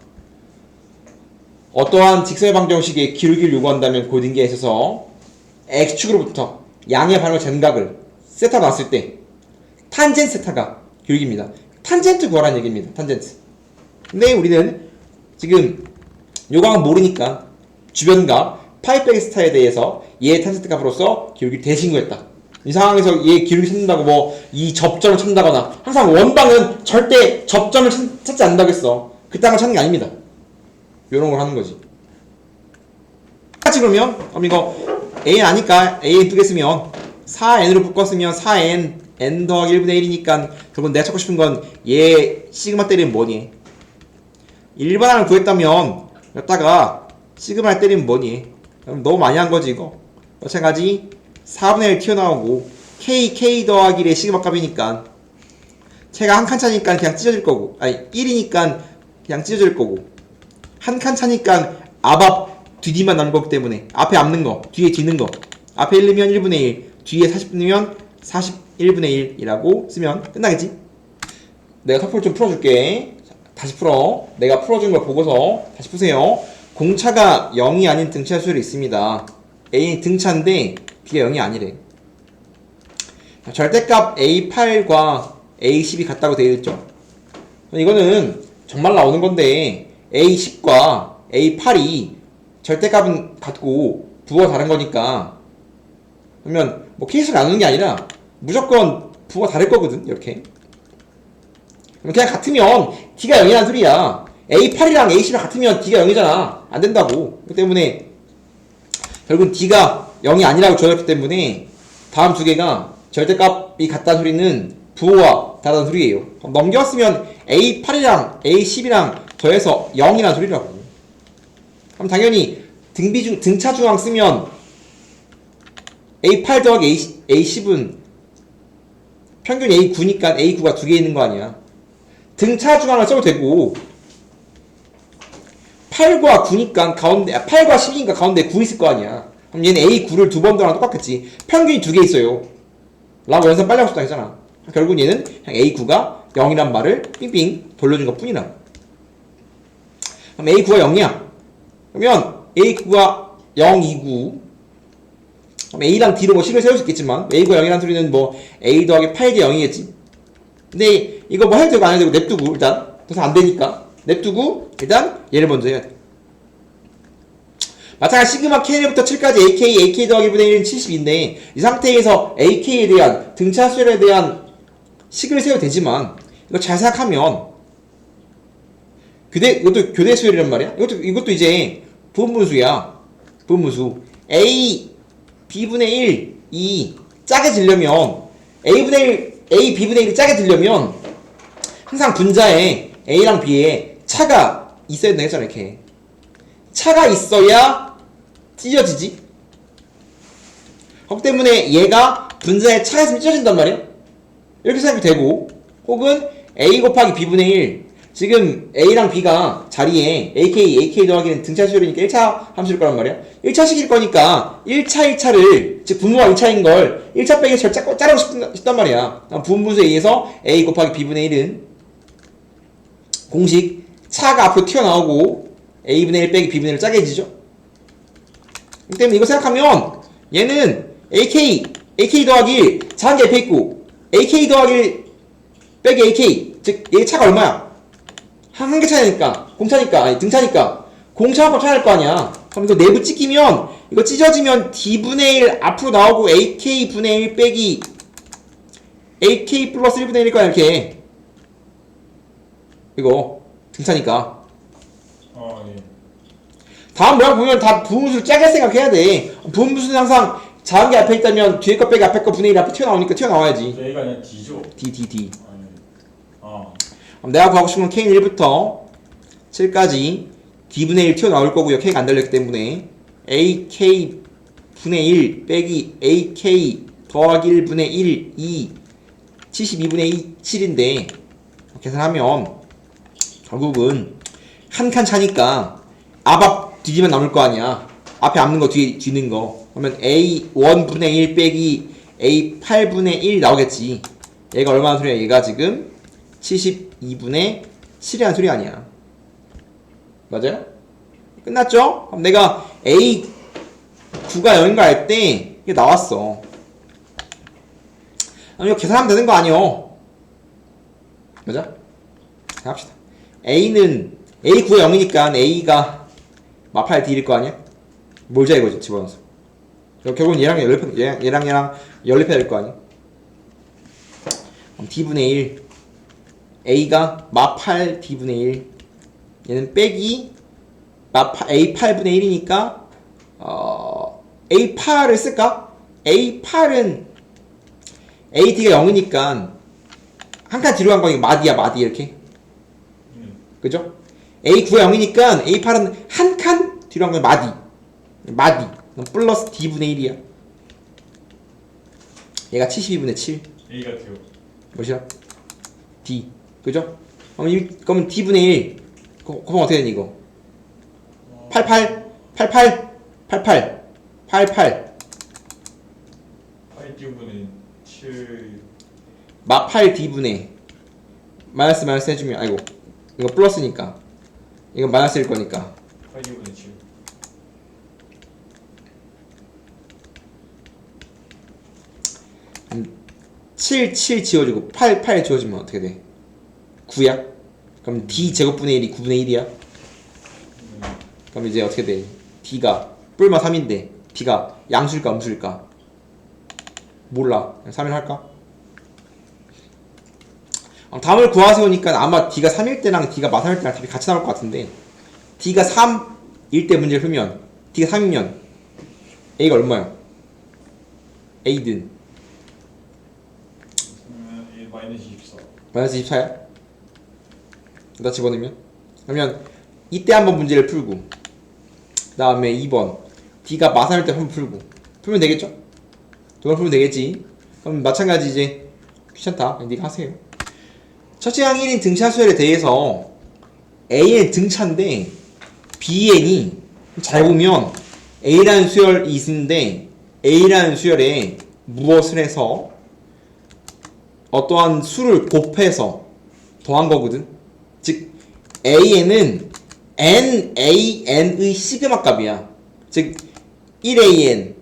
어떠한 직선의 방정식의 기울기를 요구한다면 고딩기에 있어서 X축으로부터 양의 반을 젠각을 세타 놨을 때 탄젠트 세타가 기울기입니다. 탄젠트 구하라는 얘기입니다. 탄젠트. 근데 우리는 지금 요강은 모르니까 주변각 파이 빼기 스타에 대해서 얘의 탄젠트 값으로서 기울기 대신 구했다. 이 상황에서 얘 기울기 찾는다고 뭐 이 접점을 찾는다거나 항상 원방은 절대 접점을 찾지 않는다고 했어. 그딴 걸 찾는 게 아닙니다. 요런 걸 하는 거지. 같이 그러면 이거 AN 아니까 AN 두개 쓰면 4n으로 묶었으면 4n n 더하기 1분의 1이니까 결국은 내가 찾고 싶은 건 얘 시그마 때리면 뭐니? 일반항을 구했다면 여기다가 시그마를 때리면 뭐니? 그럼 너무 많이 한 거지 이거. 마찬가지 4분의 1 튀어나오고 k 더하기 1의 시그마 값이니까 채가 한 칸 차니까 그냥 찢어질 거고 아니 1이니까 그냥 찢어질 거고 한 칸 차니까 앞 뒤뒤만 남는 거기 때문에 앞에 앞는 거 뒤에 뒤는 거 앞에 1 넣으면 1분의 1 뒤에 40 넣으면 41분의 1이라고 쓰면 끝나겠지? 내가 터프를 좀 풀어줄게. 다시 풀어. 내가 풀어준 걸 보고서 다시 푸세요. 공차가 0이 아닌 등차 수열이 있습니다. A는 등차인데 B가 0이 아니래. 절대값 A8과 A10이 같다고 되어 있죠. 이거는 정말 나오는 건데 A10과 A8이 절대값은 같고 부호가 다른 거니까, 그러면 뭐 케이스를 나누는 게 아니라 무조건 부호가 다를 거거든. 이렇게 그냥 같으면 D가 0이라는 소리야. A8이랑 A10이랑 같으면 D가 0이잖아. 안 된다고. 그렇기 때문에 결국은 D가 0이 아니라고 주어졌기 때문에 다음 두 개가 절대값이 같다는 소리는 부호와 다르다는 소리예요. 넘겼으면 A8이랑 A10이랑 더해서 0이라는 소리라고. 그럼 당연히 등차 중앙 쓰면 A8 더하기 A10은 평균 A9니까 A9가 두 개 있는 거 아니야. 등차 중앙을 써도 되고 8과 9니까 가운데 8과 10이니까 가운데 9 있을 거 아니야. 그럼 얘는 A9를 두 번 더랑 똑같겠지. 평균이 두 개 있어요 라고 연산 빨리 하고 싶다 했잖아. 결국 얘는 그냥 A9가 0이란 말을 삥삥 돌려준 것 뿐이라. 그럼 A9가 0이야. 그러면 A9가 0이고, 그럼 A랑 D로 뭐 식을 세울 수 있겠지만 A가 0이라는 소리는 뭐 A 더하기 8이 0이겠지. 근데 이거 뭐 해도 되고 안 해도 되고 냅두고, 일단 그래서 안 되니까 냅두고 일단 얘를 먼저 해야 돼. 마찬가지 시그마 K부터 7까지 AK 더하기 분의 1은 72인데 이 상태에서 AK에 대한 등차 수열에 대한 식을 세워도 되지만 이거 잘 생각하면 이것도 교대 수열이란 말이야. 이것도 이제 부분분수야. 부분분수 A B분의 1 이 짜게 들려면 A B분의 1이 짜게 들려면 항상 분자에 A랑 B에 차가 있어야 된다 했잖아. 이렇게 차가 있어야 찢어지지. 그렇기 때문에 얘가 분자에 차가 있으면 찢어진단 말이야. 이렇게 생각이 되고, 혹은 A 곱하기 B분의 1, 지금 A랑 B가 자리에 AK 더하기는 등차 수열이니까 1차 함수일 거란 말이야. 1차식일 거니까 1차를 즉 분모가 1차인 걸 1차 빼기 자르고 싶단 말이야. 부분분수에 의해서 A 곱하기 B분의 1은 공식 차가 앞으로 튀어나오고 A분의 1 빼기 B분의 1을 짜게 해지죠. 그렇기 때문에 이거 생각하면 얘는 AK 더하기 작은 게 옆에 있고 AK 더하기 빼기 AK, 즉 얘 차가 얼마야? 한 개 차이니까, 공차니까, 아니 등차니까 공차만큼 차이날 거 아니야. 그럼 이거 내부 찢기면, 이거 찢어지면 D분의 1 앞으로 나오고 AK분의 1 빼기 AK 플러스 1분의 1일 거야. 이렇게 이거 등차니까. 예. 다음 모양 보면 다 부분수를 짜게 생각해야 돼. 부분수는 항상 작은 게 앞에 있다면 뒤에 거 빼기 앞에 거 분의 1이 앞에 튀어나오니까 튀어나와야지. J가 아니라 D죠. D. 아. 그럼 내가 구하고 싶은 건 K는 1부터 7까지 D분의 1 튀어나올 거고요. K가 안 달렸기 때문에 AK 분의 1 빼기 AK 더하기 1분의 1 2 72분의 2 7인데 계산하면 결국은 한 칸 차니까 앞 뒤지면 남을 거 아니야. 앞에 앞는 거 뒤는 거. 그러면 A1분의 1 빼기 A8분의 1 나오겠지. 얘가 얼마나 소리야? 얘가 지금 72분의 7이라는 소리 아니야. 맞아요? 끝났죠? 그럼 내가 A9가 0인가 할 때 이게 나왔어. 그럼 이거 계산하면 되는 거 아니요? 맞아? 합시다. A9가 0이니까 A가 마파의 D일 거 아니야? 몰자 이거지, 집어넣어서. 결국은 얘랑 연립해야 될 거 아니야? 그럼 D분의 1 A가 마8 D분의 1 얘는 빼기 A8분의 1이니까 A8을 쓸까? A8은 AD가 0이니까 한 칸 뒤로 간 거니까 마디 이렇게. 그죠? A9가 0이니까 A8은 한 칸 뒤로 간 거니까 마디. 그럼 플러스 D분의 1이야. 얘가 72분의 7. A 같아요. 뭐시야? D. 그죠? 그러면 D분의 1. 그럼 어떻게 되니, 이거? 88. D분의 7. 마8 D분의 마이너스 해주면, 아이고. 이거 플러스니까. 이건 마이너스일 거니까. 8D분의 7. 7, 7 지워지고 8, 8 지워지면 어떻게 돼? 9야? 그럼 D 제곱분의 1이 9분의 1이야? 그럼 이제 어떻게 돼? D가 뿔마 3인데 D가 양수일까 음수일까? 몰라. 그냥 3일 할까? 답을 구하세요니까 아마 D가 3일 때랑 D가 마3일 때랑 답이 같이 나올 것 같은데 D가 3일 때 문제를 풀면 D가 3이면 A가 얼마야? A든 그러면 A 마이너스 24. 마이너스 24야? 여기다 집어넣으면? 그러면 이때 한번 문제를 풀고 그 다음에 2번 D가 마3일 때 한번 풀고 풀면 되겠죠? 두 번 풀면 되겠지. 그럼 마찬가지 이제 귀찮다. 네가 하세요. 첫째 항 1인 등차 수열에 대해서 A는 등차인데 Bn이 잘 보면 A라는 수열이 있는데 A라는 수열에 무엇을 해서 어떠한 수를 곱해서 더한 거거든. 즉 AN은 NAN의 시그마 값이야. 즉 1AN,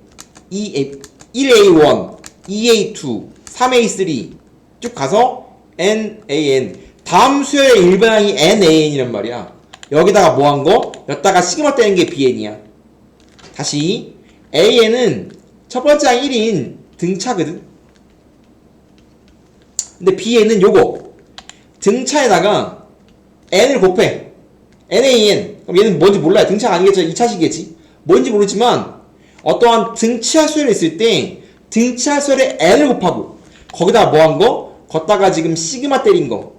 1A1, 2A2, 3A3 쭉 가서 NAN 다음 수열의 일반항이 NAN이란 말이야. 여기다가 뭐 한 거? 여기다가 시그마 떼는 게 BN이야. 다시 AN은 첫 번째 항 1인 등차거든. 근데 BN은 요거 등차에다가 N을 곱해. NAN. 그럼 얘는 뭔지 몰라요. 등차가 아니겠죠. 2차식이겠지. 뭔지 모르지만 어떠한 등차 수열이 있을 때 등차 수열에 N을 곱하고 거기다가 뭐 한 거? 걷다가 지금 시그마 때린 거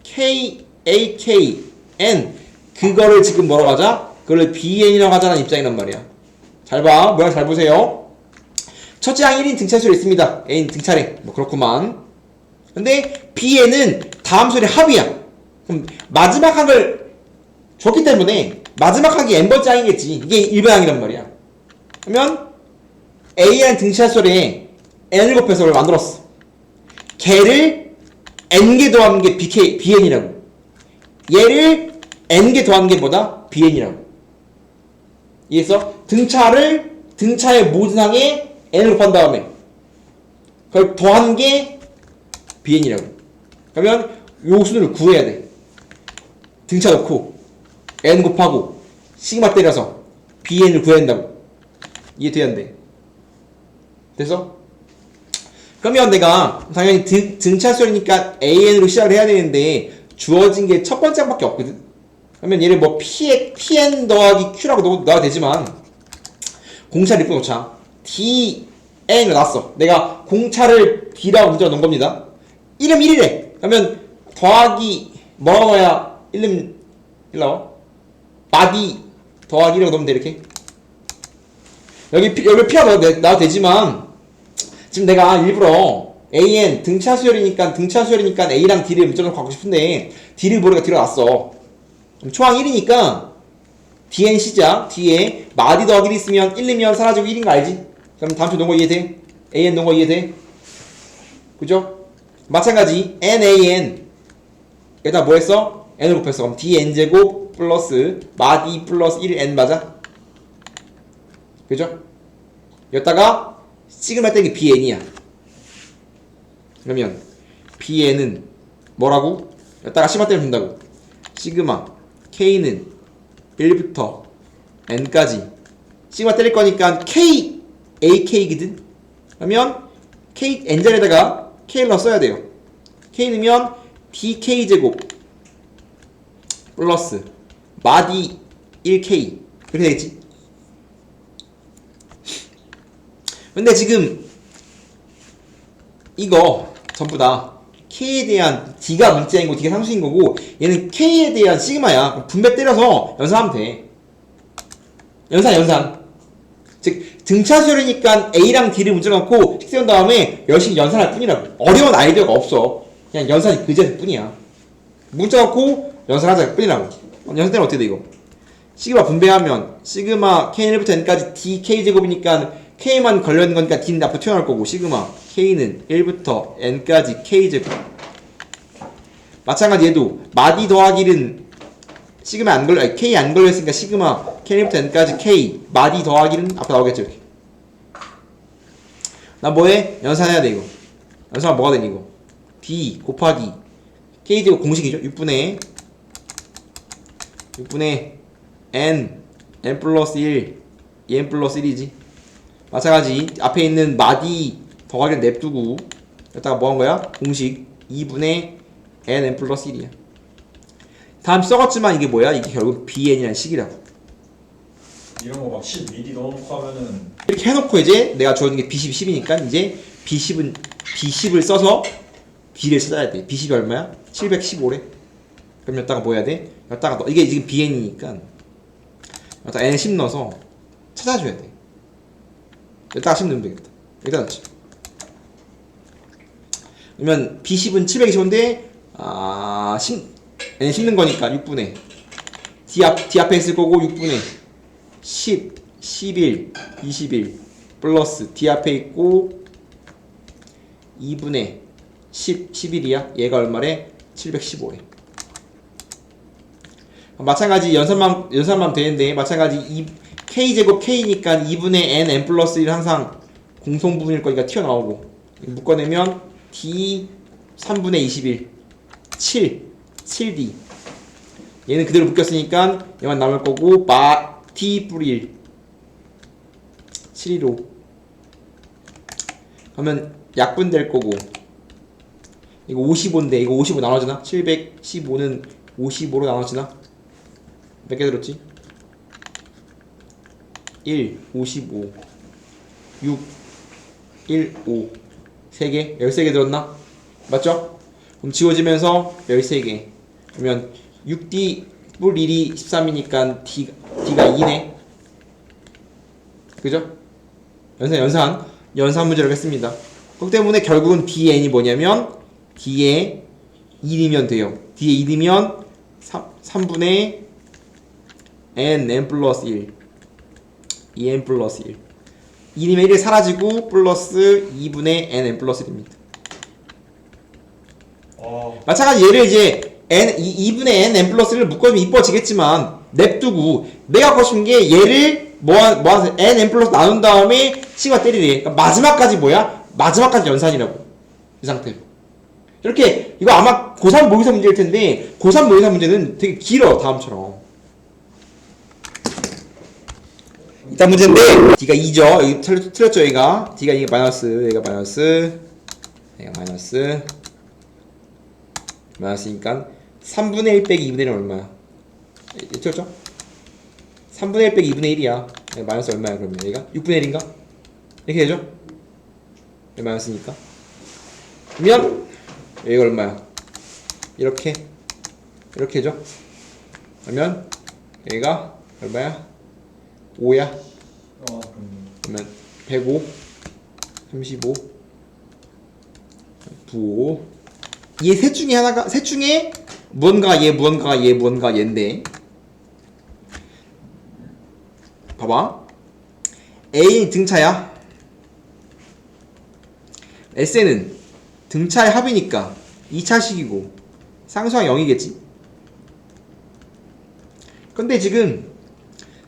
K, A, K, N 그거를 지금 뭐라고 하자? 그걸 BN이라고 하자는 입장이란 말이야. 잘 봐. 모양 잘 보세요. 첫째 항 1인 등차 수열이 있습니다. N 등차래. 뭐 그렇구만. 근데 BN은 다음 수열의 합이야. 그럼 마지막 항을 줬기 때문에 마지막 항이 n번째 항이겠지. 이게 1번 항이란 말이야. 그러면 A라는 등차 수열에 n을 곱해서 를 만들었어. 걔를 n개 더하는 게 BN이라고. 얘를 n개 더하는 게 뭐다? BN이라고. 이해했어? 등차의 모든 항에 n을 곱한 다음에 그걸 더한 게 BN이라고. 그러면 요 수를 구해야 돼. 등차 넣고 n 곱하고 시그마 때려서 BN을 구해야 된다고. 이해돼야 안 돼? 됐어? 그러면 내가 당연히 등차 수열이니까 AN으로 시작을 해야 되는데 주어진 게 첫 번째 항밖에 없거든. 그러면 얘를 뭐 PN 더하기 Q라고 넣어도 되지만 공차를 입고 놓자. DN을 놨어. 내가 공차를 D라고 문자로 넣은 겁니다. 1은 1이래. 그러면 더하기 뭐라고 넣어야 1은 1 나와? 마디 더하기 1이라고 넣으면 돼. 이렇게 여기 P가 나와도 되지만 지금 내가 일부러 AN 등차 수열이니까 A랑 D를 문자로 갖고 싶은데 D를 모르니까 D로 놨어. 그럼 초항 1이니까 DN 시작 뒤에 마디 더하기 1 있으면 1이면 사라지고 1인 거 알지? 그럼 다음 주 넣은 거 이해돼? AN 넣은 거 이해돼? 그죠? 마찬가지 NAN 여기다 뭐 했어? N을 곱했어. 그럼 DN제곱 플러스 마디 플러스 1N 맞아? 그죠? 여기다가 시그마 떼기 BN이야. 그러면 BN은 뭐라고? 여기다가 시그마 떼면 된다고. 시그마 K는 1부터 N까지 시그마 때릴 거니까 K, AK거든? 그러면 K, N자리에다가 K를 넣어야 돼요. K 넣으면 DK제곱 플러스 마디 1K 이렇게 되겠지? 근데 지금 이거 전부 다 K에 대한 D가 문자인 거고 D가 상수인 거고 얘는 K에 대한 시그마야. 분배 때려서 연산하면 돼. 연산. 즉 등차 수열이니까 A랑 D를 문자로 넣고 식세운 다음에 열심히 연산할 뿐이라고. 어려운 아이디어가 없어. 그냥 연산이 그제일 뿐이야. 문자 넣고 연산하자 뿐이라고. 연산 때는 어떻게 돼 이거? 시그마 분배하면 시그마 K1부터 N까지 DK제곱이니까 K만 걸려있는 거니까 D는 앞으로 튀어나올 거고 시그마 K는 1부터 N까지 K제곱. 마찬가지 얘도 마디 더하기 1은 시그마 K 안 걸려있으니까 시그마 K1부터 N까지 K 마디 더하기 1은 앞에 나오겠죠 이렇게. 나 뭐해? 연산해야 돼 이거. 연산하면 뭐가 되니 이거? D 곱하기 K 제곱 공식이죠. 6분의 N 플러스 1 N 플러스 1이지. 마찬가지 앞에 있는 마디 더하기를 냅두고 여기다가 뭐 한 거야? 공식 2분의 N 플러스 1이야. 다음 써봤지만 이게 뭐야? 이게 결국 BN이라는 식이라고. 이런 거 막 10 미리 넣어놓고 하면은 이렇게 해놓고 이제 내가 주어진 게 B10이 10이니까 이제 B10을 써서 B를 찾아야 돼. B10이 얼마야? 715래. 그럼 여기다가 뭐 해야 돼? 여기다가 이게 지금 BN이니까 여기다가 N 10 넣어서 찾아줘야 돼. 여기다가 10 넣으면 되겠다. 여기다 넣지. 그러면 B10은 725인데 N 10 넣은 거니까 6분의 D 앞에 있을 거고 6분의 10, 11, 21 플러스 D 앞에 있고 2분의 10, 11이야. 얘가 얼마래? 715래. 마찬가지 연산만 되는데 마찬가지 K제곱 K니까 2분의 N 플러스 1 항상 공통부분일 거니까 튀어나오고 묶어내면 D 3분의 21 7D 얘는 그대로 묶였으니까 얘만 남을 거고 T 뿌리 1 715 그러면 약분 될 거고 이거 55인데 이거 55 나눠지나? 715는 55로 나눠지나? 몇 개 들었지? 1, 55 6, 1, 5 3개? 13개 들었나? 맞죠? 그럼 지워지면서 13개 그러면 6D 뿔 1이 13이니까 D가 2네 그죠? 연산 문제라고 했습니다. 그렇기 때문에 결국은 DN이 뭐냐면 D의 1이면 돼요. D의 1이면 3분의 N 플러스 1 2N 플러스 1 2이면 1이 사라지고 플러스 2분의 N 플러스 1입니다. 마찬가지 얘를 이제 N 2분의 N 플러스 1을 묶어주면 이뻐지겠지만 냅두고 내가 하고 싶은 게 얘를 모아서 N 플러스 나눈 다음에 시그마 때리래. 그러니까 마지막까지 뭐야? 마지막까지 연산이라고. 이 상태로. 이렇게 이거 아마 고3 모의사 문제일 텐데 고3 모의사 문제는 되게 길어. 다음처럼. 이딴 문제인데 D가 2죠. 여기 틀렸죠 얘가. D가 이게 마이너스 얘가 마이너스니까 3분의 1 빼기 2분의 1은 얼마야? 틀렸죠? 3분의 1 빼기 2분의 1이야. 마이너스 얼마야 그러면 얘가? 6분의 1인가? 이렇게 되죠? 마이너스니까 그러면 여기가 얼마야? 이렇게 되죠? 그러면 여기가 얼마야? 5야? 그러면 105 35 95 얘 셋 중에 무언가가 얘인데 봐봐 A 등차야 SN은 등차의 합이니까 2차식이고 상수항 0이겠지 근데 지금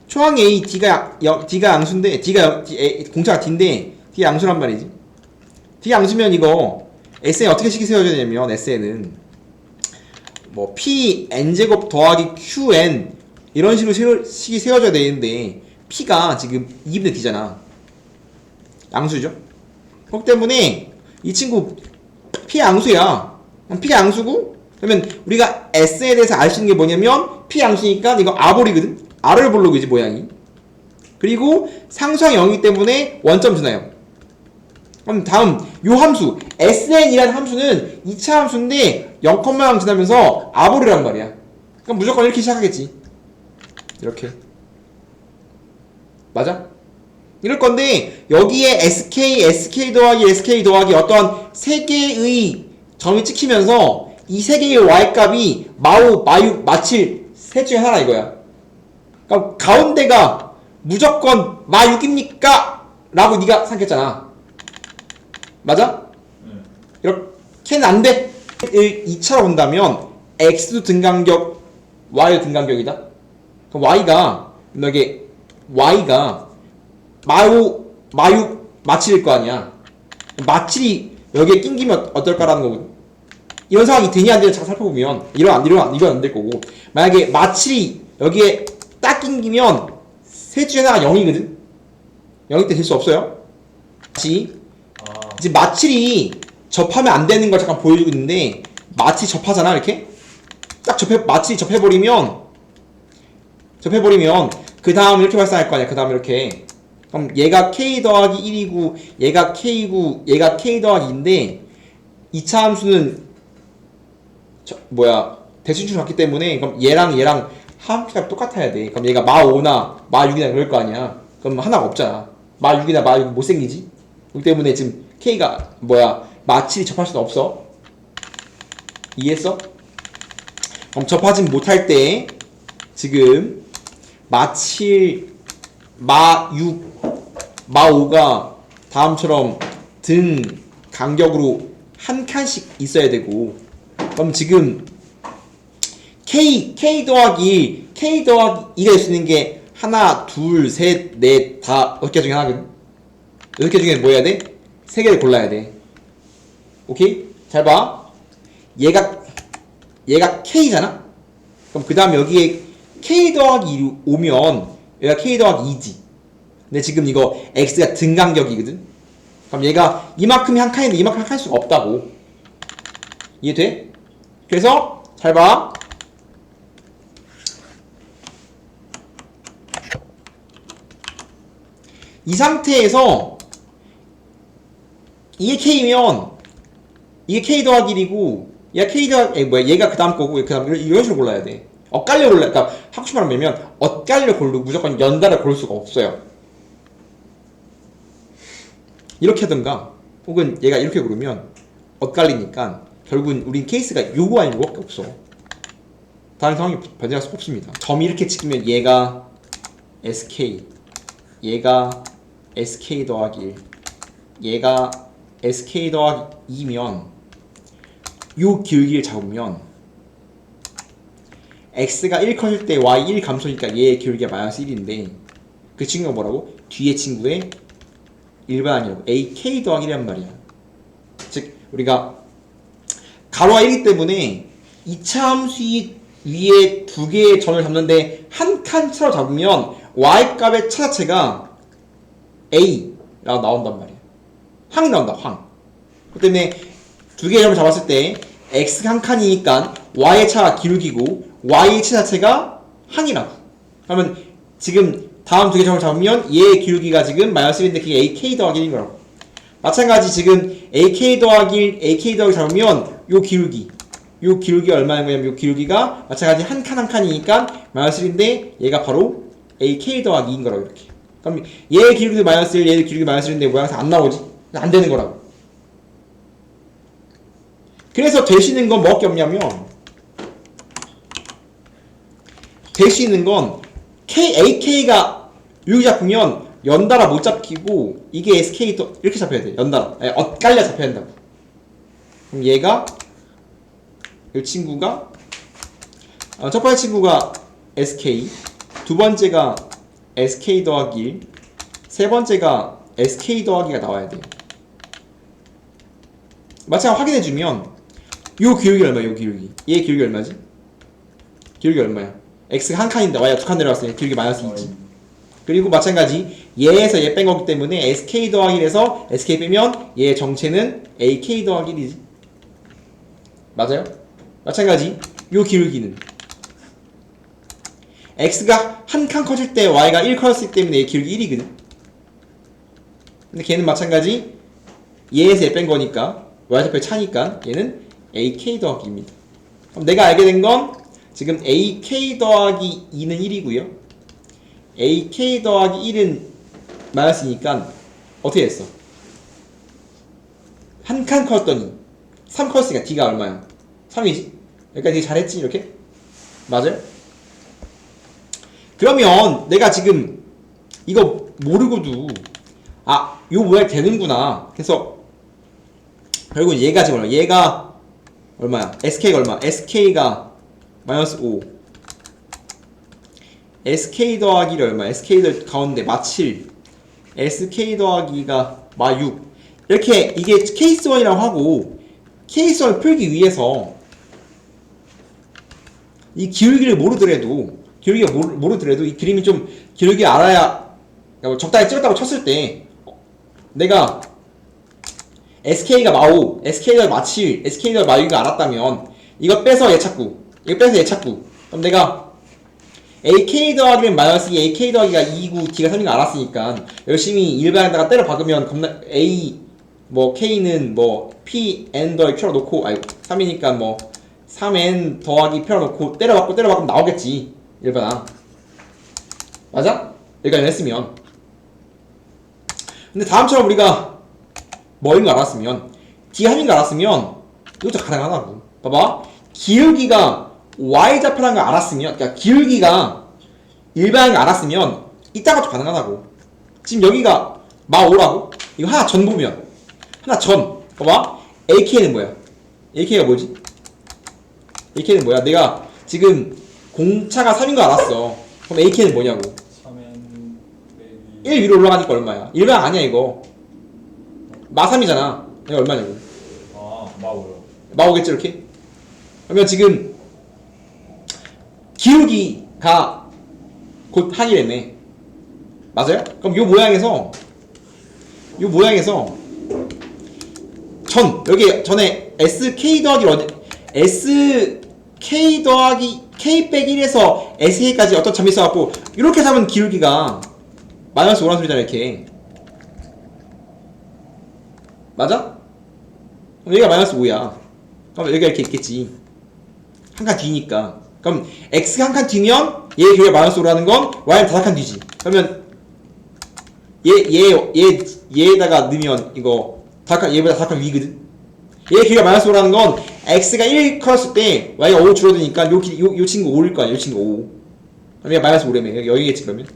초항 A D가 양수인데 공차가 D인데 D가 양수란 말이지 D 양수면 이거 SN 어떻게 식이 세워져야 되냐면 SN은 뭐 P N제곱 더하기 QN 이런 식으로 식이 세워져야 되는데 P가 지금 2분의 D잖아 양수죠 그렇기 때문에 이 친구 P 양수야 P 양수고 그러면 우리가 S에 대해서 알 수 있는 게 뭐냐면 P 양수니까 이거 R볼이거든 R을 볼로 이제 모양이 그리고 상수항 0이기 때문에 원점 주나요 그럼 다음 요 함수 SN이라는 함수는 2차 함수인데 0,0 지나면서 R볼이란 말이야 그럼 무조건 이렇게 시작하겠지 이렇게 맞아? 이럴 건데 여기에 SK 더하기 어떤 세 개의 점이 찍히면서 이 세 개의 Y값이 마칠 셋 중에 하나 이거야 그럼 가운데가 무조건 마6입니까? 라고 네가 생각했잖아 맞아? 이렇게는 안 돼 2차로 본다면 X도 등간격 Y도 등간격이다 그럼 Y가 마6 마7일 거 아니야 마칠이 여기에 낑기면 어떨까라는 거거든. 이런 상황이 되냐 안 되냐 잘 살펴보면 이건 안 될 거고, 만약에 마7이 여기에 딱 낑기면 셋 중에 하나가 0이거든. 0일 때 될 수 없어요. 다시 이제 마7이 접하면 안 되는 걸 잠깐 보여주고 있는데, 마7 접하잖아. 이렇게 딱 마7이 접해버리면 그 다음 이렇게 발생할 거 아니야. 그 다음 이렇게. 그럼 얘가 k 더하기 1이고 얘가 k고 얘가 k 더하기 2인데 2차 함수는 대칭축을 갖기 때문에, 그럼 얘랑 함수가 똑같아야 돼. 그럼 얘가 마5나 마6이나 그럴 거 아니야. 그럼 하나가 없잖아. 마6이나 마6 못생기지. 그렇기 때문에 지금 k가 마7이 접할 수는 없어. 이해했어? 그럼 접하지 못할 때 지금 마7, 마6, 마5가 다음처럼 등 간격으로 한 칸씩 있어야 되고, 그럼 지금 k 더하기 2가 될 수 있는 게 하나, 둘, 셋, 넷, 다 6개 중에 하나거든. 6개 중에 뭐 해야 돼? 3개를 골라야 돼. 오케이? 잘 봐. 얘가 k잖아? 그럼 그 다음 여기에 k 더하기 2 오면 얘가 k 더하기 2지. 근데 지금 이거 x가 등간격이거든? 그럼 얘가 이만큼이 한 칸인데 이만큼 한 칸일 수가 없다고. 이해돼? 그래서 잘 봐. 이 상태에서 이게 k면 이게 k 더하기 1이고 얘가 그 다음 거고 그 다음 이런 식으로 골라야 돼. 엇갈려 골라. 그러니까 하고 싶은 말은 엇갈려 고르고 무조건 연달아 고를 수가 없어요. 이렇게 하든가 혹은 얘가 이렇게 고르면 엇갈리니까 결국은 우린 케이스가 요거 아닌 거밖에 없어. 다른 상황이 발생할 수 없습니다. 점이 이렇게 찍히면 얘가 SK, 얘가 SK 더하기 1, 얘가 SK 더하기 2면 요 기울기를 잡으면 x가 1 커질 때 y 1 감소니까 얘의 기울기가 마이너스 1인데 그 친구가 뭐라고? 뒤에 친구의 일반항이라고 ak 더하기 1이란 말이야. 즉 우리가 가로가 1이기 때문에 2차 함수 위에 두 개의 점을 잡는데 한 칸 차로 잡으면 y값의 차 자체가 a라고 나온단 말이야. 항이 나온다. 항. 그 때문에 두 개의 점을 잡았을 때 x가 한 칸이니까 y의 차가 기울기고 y의 차 자체가 항이라고. 그러면 지금 다음 두 개 점을 잡으면 얘의 기울기가 지금 마이너스 1인데 그게 ak 더하기 1인 거라고. 마찬가지 지금 ak 더하기 1 잡으면 요 기울기가 얼마인 거냐면 요 기울기가 마찬가지 한 칸 한 칸이니까 마이너스 1인데 얘가 바로 ak 더하기 2인 거라고. 이렇게. 그럼 얘의 기울기도 마이너스 1, 얘의 기울기 마이너스 1인데 모양새 안 나오지? 안 되는 거라고. 그래서 될 수 있는 건 뭐밖에 없냐면 될 수 있는 건 ak가 여기 잡히면 연달아 못 잡히고 이게 sk 또 이렇게 잡혀야 돼. 연달아 엇갈려 잡혀야 된다고. 그럼 얘가 이 친구가 첫 번째 친구가 sk, 두 번째가 sk 더하기 1, 세 번째가 sk 더하기가 나와야 돼. 마찬가지로 확인해주면 요 기울기 얼마야? 요 기울기. 얘 기울기 얼마지? 기울기 얼마야? x가 한 칸인데 y가 두 칸 내려왔으니 기울기 마이너스 2지. 그리고 마찬가지 얘에서 얘 뺀 거기 때문에 sk 더하기 1에서 sk 빼면 얘의 정체는 ak 더하기 1이지. 맞아요? 마찬가지 요 기울기는 x가 한 칸 커질 때 y가 1 커졌기 때문에 얘 기울기 1이거든. 근데 걔는 마찬가지 얘에서 얘 뺀 거니까 y좌표 차니까 얘는 ak 더하기 2입니다. 그럼 내가 알게 된 건 지금 ak 더하기 2는 1이고요. ak 더하기 1은 마이너스니까 어떻게 했어? 한 칸 컸더니 3 컸으니까 d가 얼마야? 3이지? 여기까지 되게 잘했지 이렇게? 맞아요? 그러면 내가 지금 이거 모르고도 요 모양 되는구나. 그래서 결국 얘가 지금 얼마? 얘가 얼마야? sk가 얼마? sk가 마이너스 5, sk 더하기를 얼마? sk를 가운데 마7, sk 더하기가 마6. 이렇게 이게 케이스 1이라고 하고 케이스 1을 풀기 위해서 이 기울기를 모르더라도 이 그림이 좀 기울기 알아야 그러니까 적당히 찍었다고 쳤을 때 내가 SK가 마오, SK가 마칠, SK가 마유가 알았다면 이거 빼서 얘 찾고 이거 빼서 얘 찾고 그럼 내가 AK 더하기는 마이너스 2, AK 더하기가 2고 D가 3인 거 알았으니까 열심히 일반에다가 때려 박으면 겁나 A 뭐 K는 뭐 P, N 더하기 Q로 놓고 아이고 3이니까 뭐 3N 더하기 P로 놓고 때려 박으면 나오겠지 일반아 맞아? 여기까지 했으면 근데 다음처럼 우리가 뭐인 거 알았으면 D가 3인 거 알았으면 이것도 가능하다고 봐봐 기울기가 Y좌표라는 걸 알았으면 그러니까 기울기가 일반인 거 알았으면 이따가도 가능하다고 지금 여기가 마5라고 이거 하나 전 보면 하나 전 봐봐 AK는 뭐야 AK가 뭐지 AK는 뭐야 내가 지금 공차가 3인 거 알았어 그럼 AK는 뭐냐고 3n 빼기 1 위로 올라가니까 얼마야 일반 아니야 이거 마3이잖아 내가 얼마냐고 마오요. 마5겠지 이렇게 그러면 지금 기울기가 곧 한이라며 맞아요? 그럼 요 모양에서 여기 전에 SK 더하기 SK 더하기 K 빼기 1에서 SK까지 어떤 점이 있어갖고 이렇게 잡은 기울기가 마이너스 5라는 소리잖아 이렇게 맞아? 그럼 여기가 마이너스 5야 그럼 여기가 이렇게 있겠지 한 칸 뒤니까 그럼 X가 한 칸 뒤면 얘 기울기가 마이너스 5라는 건 Y는 5칸 뒤지 그러면 얘에다가 넣으면 이거 얘보다 5칸 위거든 얘 기울기가 마이너스 5라는 건 X가 1 커졌을 때 Y가 5 줄어드니까 요 친구 5일 거 아니야 요 친구 5 그럼 얘가 마이너스 5라며 여기겠지 그러면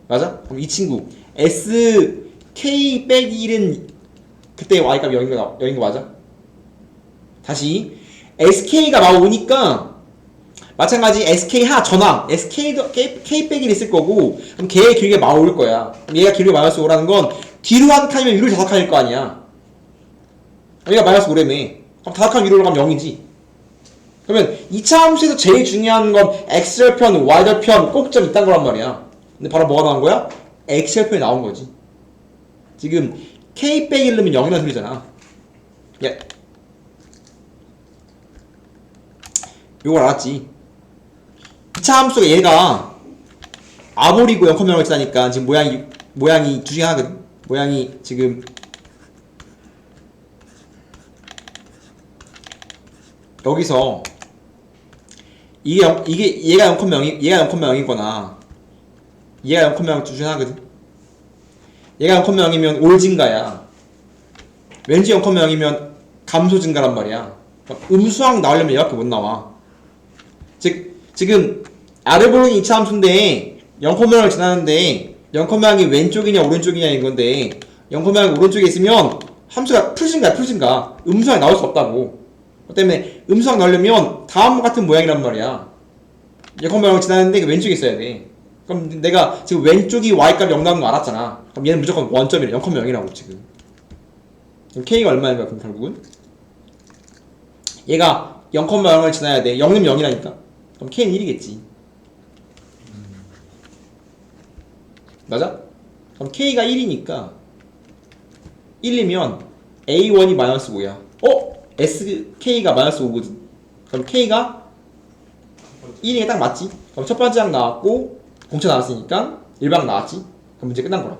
맞아? 그럼 이 친구 SK 빼기 1은 그때 Y값이 0인 거 맞아? 다시 SK가 막 오니까 마찬가지 SK 하나 전항 SK도 K 빼기를 있을 거고 그럼 걔의 길게 막 올 거야 그럼 얘가 길게 마이너스 5라는 건 뒤로 한 칸이면 위로 5칸일 거 아니야 얘가 마이너스 5라며 그럼 5칸 위로 올라가면 0이지 그러면 2차 함수에서 제일 중요한 건 X절편, Y절편 꼭점 있다는 거란 말이야 근데 바로 뭐가 나온 거야? X절편이 나온 거지 지금 K 빼기를 넣으면 0이라는 소리잖아 야 요걸 알았지 2차 함수가 얘가 아볼이고 0,0을 지나니까 지금 모양이 두 중에 하나거든 모양이 지금 여기서 얘가 0,0이거나 얘가 0,0 두 중에 하나거든 얘가 0,0이면 올 증가야 왠지 0,0이면 감소 증가란 말이야 음수항 나오려면 얘밖에 못 나와 지금 아르볼은 2차 함수인데 0,0을 지나는데 0,0이 왼쪽이냐 오른쪽이냐 이건데 0,0이 오른쪽에 있으면 함수가 풀증가 음수항이 나올 수 없다고 그 때문에 음수항 나오려면 다음과 같은 모양이란 말이야 0,0을 지나는데 왼쪽에 있어야 돼 그럼 내가 지금 왼쪽이 y값 0 나오는 거 알았잖아 그럼 얘는 무조건 원점이래 0,0이라고 지금 그럼 k가 얼마인가 그럼 결국은 얘가 0,0을 지나야 돼 0은 0이라니까 그럼 k는 1이겠지 맞아? 그럼 k가 1이니까 1이면 a1이 마이너스 5야 sk가 마이너스 5거든 그럼 k가 1이게 딱 맞지? 그럼 첫 번째 항 나왔고 공차 나왔으니까 1방 나왔지? 그럼 문제 끝난 거라